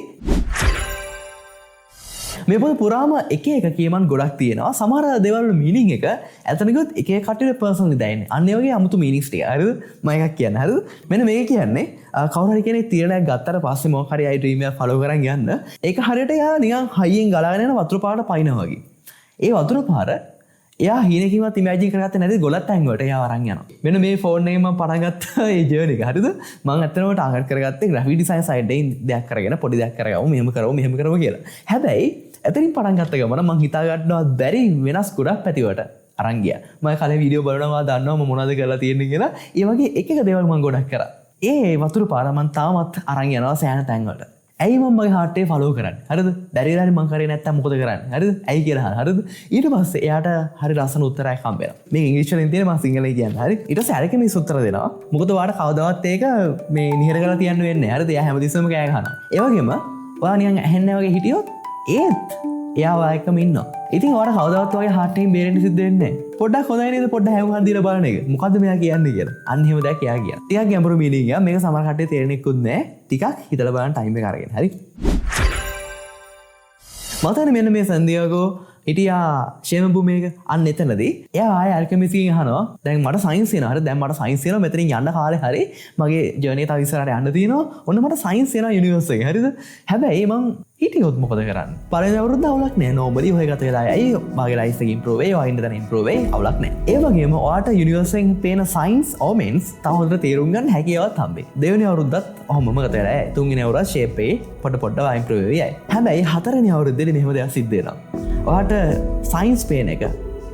මේ පොත පුරාම එක කියමන් ගොඩක් තියෙනවා. සමහර දේවල් වල මීනින් එක ඇතනකොත් එක කට්ටියට පර්සනලි දැනෙන්නේ. අන්න ඒ වගේ 아무තු මීනින්ග්ස් ටික. හරිද? මම එකක් කියන්නේ. හරිද? මෙන්න මේක කියන්නේ කවුරු හරි කෙනෙක් තීරණයක් ගත්තට පස්සේ මොකක් හරි අයි ඩ්‍රීම් එක ෆලෝ කරන් යන්න. ඒක හරියට එයා නිකන් හයියෙන් ගලාගෙන යන වතුර පාරට පයින්නවා වගේ. ඒ වතුර පාර එයා හීනකින්වත් ඉමැජින් කරගත්තේ නැති ගොලත් තැන් වලට එයා අරන් යනවා. මෙන්න මේ ෆෝන් එකෙන් මම පටන් ගත්ත ඒ ජර්නි එක. හරිද? මම ඇත්තටම ටාගට් කරගත්තේ ග්‍රැෆික් ඩිසයින් සයිඩ් එකෙන් දෙයක් කරගෙන පොඩි දෙයක් කරගමු. මෙහෙම කරමු කියලා. හැබැයි එතනින් පටන් ගත්ත ගමන මං හිතා ගන්නවා බැරි වෙනස් ගොඩක් පැතිවලට අරන් ගියා. මම කලින් වීඩියෝ බලනවා දන්නවා මම මොනවද කරලා තියෙන්නේ කියලා. ඒ වගේ එක දේවල් මං ගොඩක් කරා. ඒ වතුර පාර මං තාමත් අරන් යනවා සෑහෙන තැන් වලට. ඇයි මම මගේ heart එක follow කරන්නේ? හරිද? බැරිලා හරි මං කරේ නැත්තම් මොකද කරන්නේ? හරිද? ඇයි කියලා අහන. හරිද? ඊට පස්සේ එයාට හරි ලස්සන උත්තරයක් හම්බ වෙනවා. මේක ඉංග්‍රීසි වලින් තියෙන මම සිංහලෙන් කියන්නේ. හරි? ඊට පස්සේ අරක මේ උත්තර දෙනවා. මොකද ඔයාලට කවදාවත් ඒක මේ නිහර කරලා තියන්න වෙන්නේ නැහැ. හරිද? එයා හැමතිස්සෙම කෑ ගහනවා. ඒ වගේම ඔයා නිකන් ඇහෙන්නේ වගේ හිටියොත් ඒත් එයා වායකම ඉන්නවා. ඉතින් ඔයාලා කවදාවත් වගේ heart එකෙන් බේරෙන්න සිද්ධ වෙන්නේ නැහැ. පොඩ්ඩක් හොඳයි නේද? පොඩ්ඩක් හැවුම් දීලා බලන එක. මොකද්ද මෙයා කියන්නේ කියලා. අන්න එහෙම දෙයක් එයා කියනවා. ටිකක් ගැඹුරු මීනින්ග් එක. මේක සමහර කට්ටිය තේරෙන්නෙකුත් නැහැ. ටිකක් හිතලා බලන්න ටයිම් එක අරගෙන. හරි? මතකනේ මෙන්න මේ සන්දියාගෝ හිටියා ෂේම භූමියක අන්න එතනදී එයා ආයෙ අල්කෙමිස්ට්කින් අහනවා දැන් මට සයන්ස් එනවා හරි දැන් මට සයන්ස් එනවා මෙතනින් යන්න කාලේ හරි මගේ ජර්නි එක තව ඉස්සරහට යන්න තියෙනවා ඔන්න මට සයන්ස් එනවා යුනිවර්ස් එකේ හරිද හැබැයි මං හිටියොත් මොකද කරන්නේ පළවෙනි අවුරුද්ද අවුලක් නෑ නෝමලි ඔය ගත වෙලා ඇයි මගේ ලයිෆ් එක ඉම්ප්‍රූව් වෙයි ඔය ඉන්න තැන ඉම්ප්‍රූව් වෙයි අවුලක් නෑ ඒ වගේම ඔයාට යුනිවර්ස් එකෙන් පේන සයන්ස් ඕ මෙන්ස් තව හොඳට තේරුම් ගන්න හැකියාවක් හම්බෙයි දෙවෙනි අවුරුද්දත් ඔහොමම ගත වෙලා ඇයි තුන්වෙනි අවුරුද්ද ෂේප් එකේ පොඩ ඉම්ප්‍රූව් වෙයි හැබැයි හතරවෙනි අවුරුද්දේදී මෙහෙම දෙයක් සිද්ධ වෙනවා ඔයාට සයින්ස් පේන එක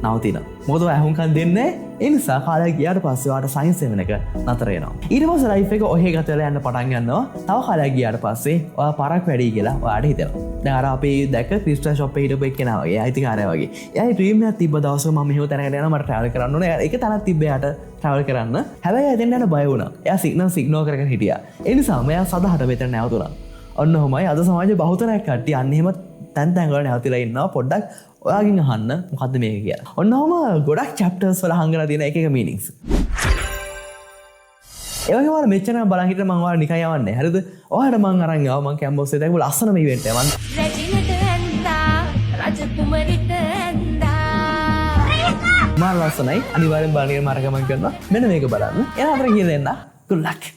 නවතින මොකද ඇහුම්කන් දෙන්නේ ඒ නිසා කාලයක් ගියාට පස්සේ ඔයාට සයින්ස් එන එක නතර වෙනවා ඊට පස්සේ ලයිෆ් එක ඔහෙ ගත වෙලා යන්න පටන් ගන්නවා තව කාලයක් ගියාට පස්සේ ඔයා පාරක් වැඩි කියලා ඔයාට හිතෙනවා දැන් අර අපි දැක ක්‍රිස්ටල් ෂොප් එකේ හිටපු එක්කෙනා වගේ අයිතිකාරයා වගේ එයාගේ ඩ්‍රීම් එකක් තිබ්බ දවසක මම මෙහෙම තැනකට යනවා මට ට්‍රැවල් කරන්න ඕනේ ඒක තැනක් තිබ්බ එයාට ට්‍රැවල් කරන්න හැබැයි එතෙන් යන බය වුණා එයා සිග්නල් ඉග්නෝර් කරගෙන හිටියා ඒ නිසා මෙයා සදහට මෙතන නැවතුණා ඔන්න ඔහොමයි අද සමාජයේ බහුතරයක් කට්ටිය අන්න එහෙම තැන් වල නැවතිලා ඉන්නවා පොඩ්ඩක් ඔයාගෙන් අහන්න මොකද්ද මේක කියලා. ඔන්න ඔහම ගොඩක් chapters වල හංගලා තියෙන එක meanings. ඒ වගේම ඔයාලා මෙච්චර බලන් හිටියට මම ඔයාලා නිකන් යවන්නේ. හරිද? ඔයාලට මම අරන් ආවා මම කැම්පස් එකේ දැකපු ලස්සනම event එක. රජිනට ඇන්දා රජකුමරිට ඇන්දා. මම ලස්සනයි අනිවාර්යෙන් බලන්න මාර්ගමන් කරනවා. මෙන්න මේක බලන්න. එන අතර කියලා දෙන්න. Good luck.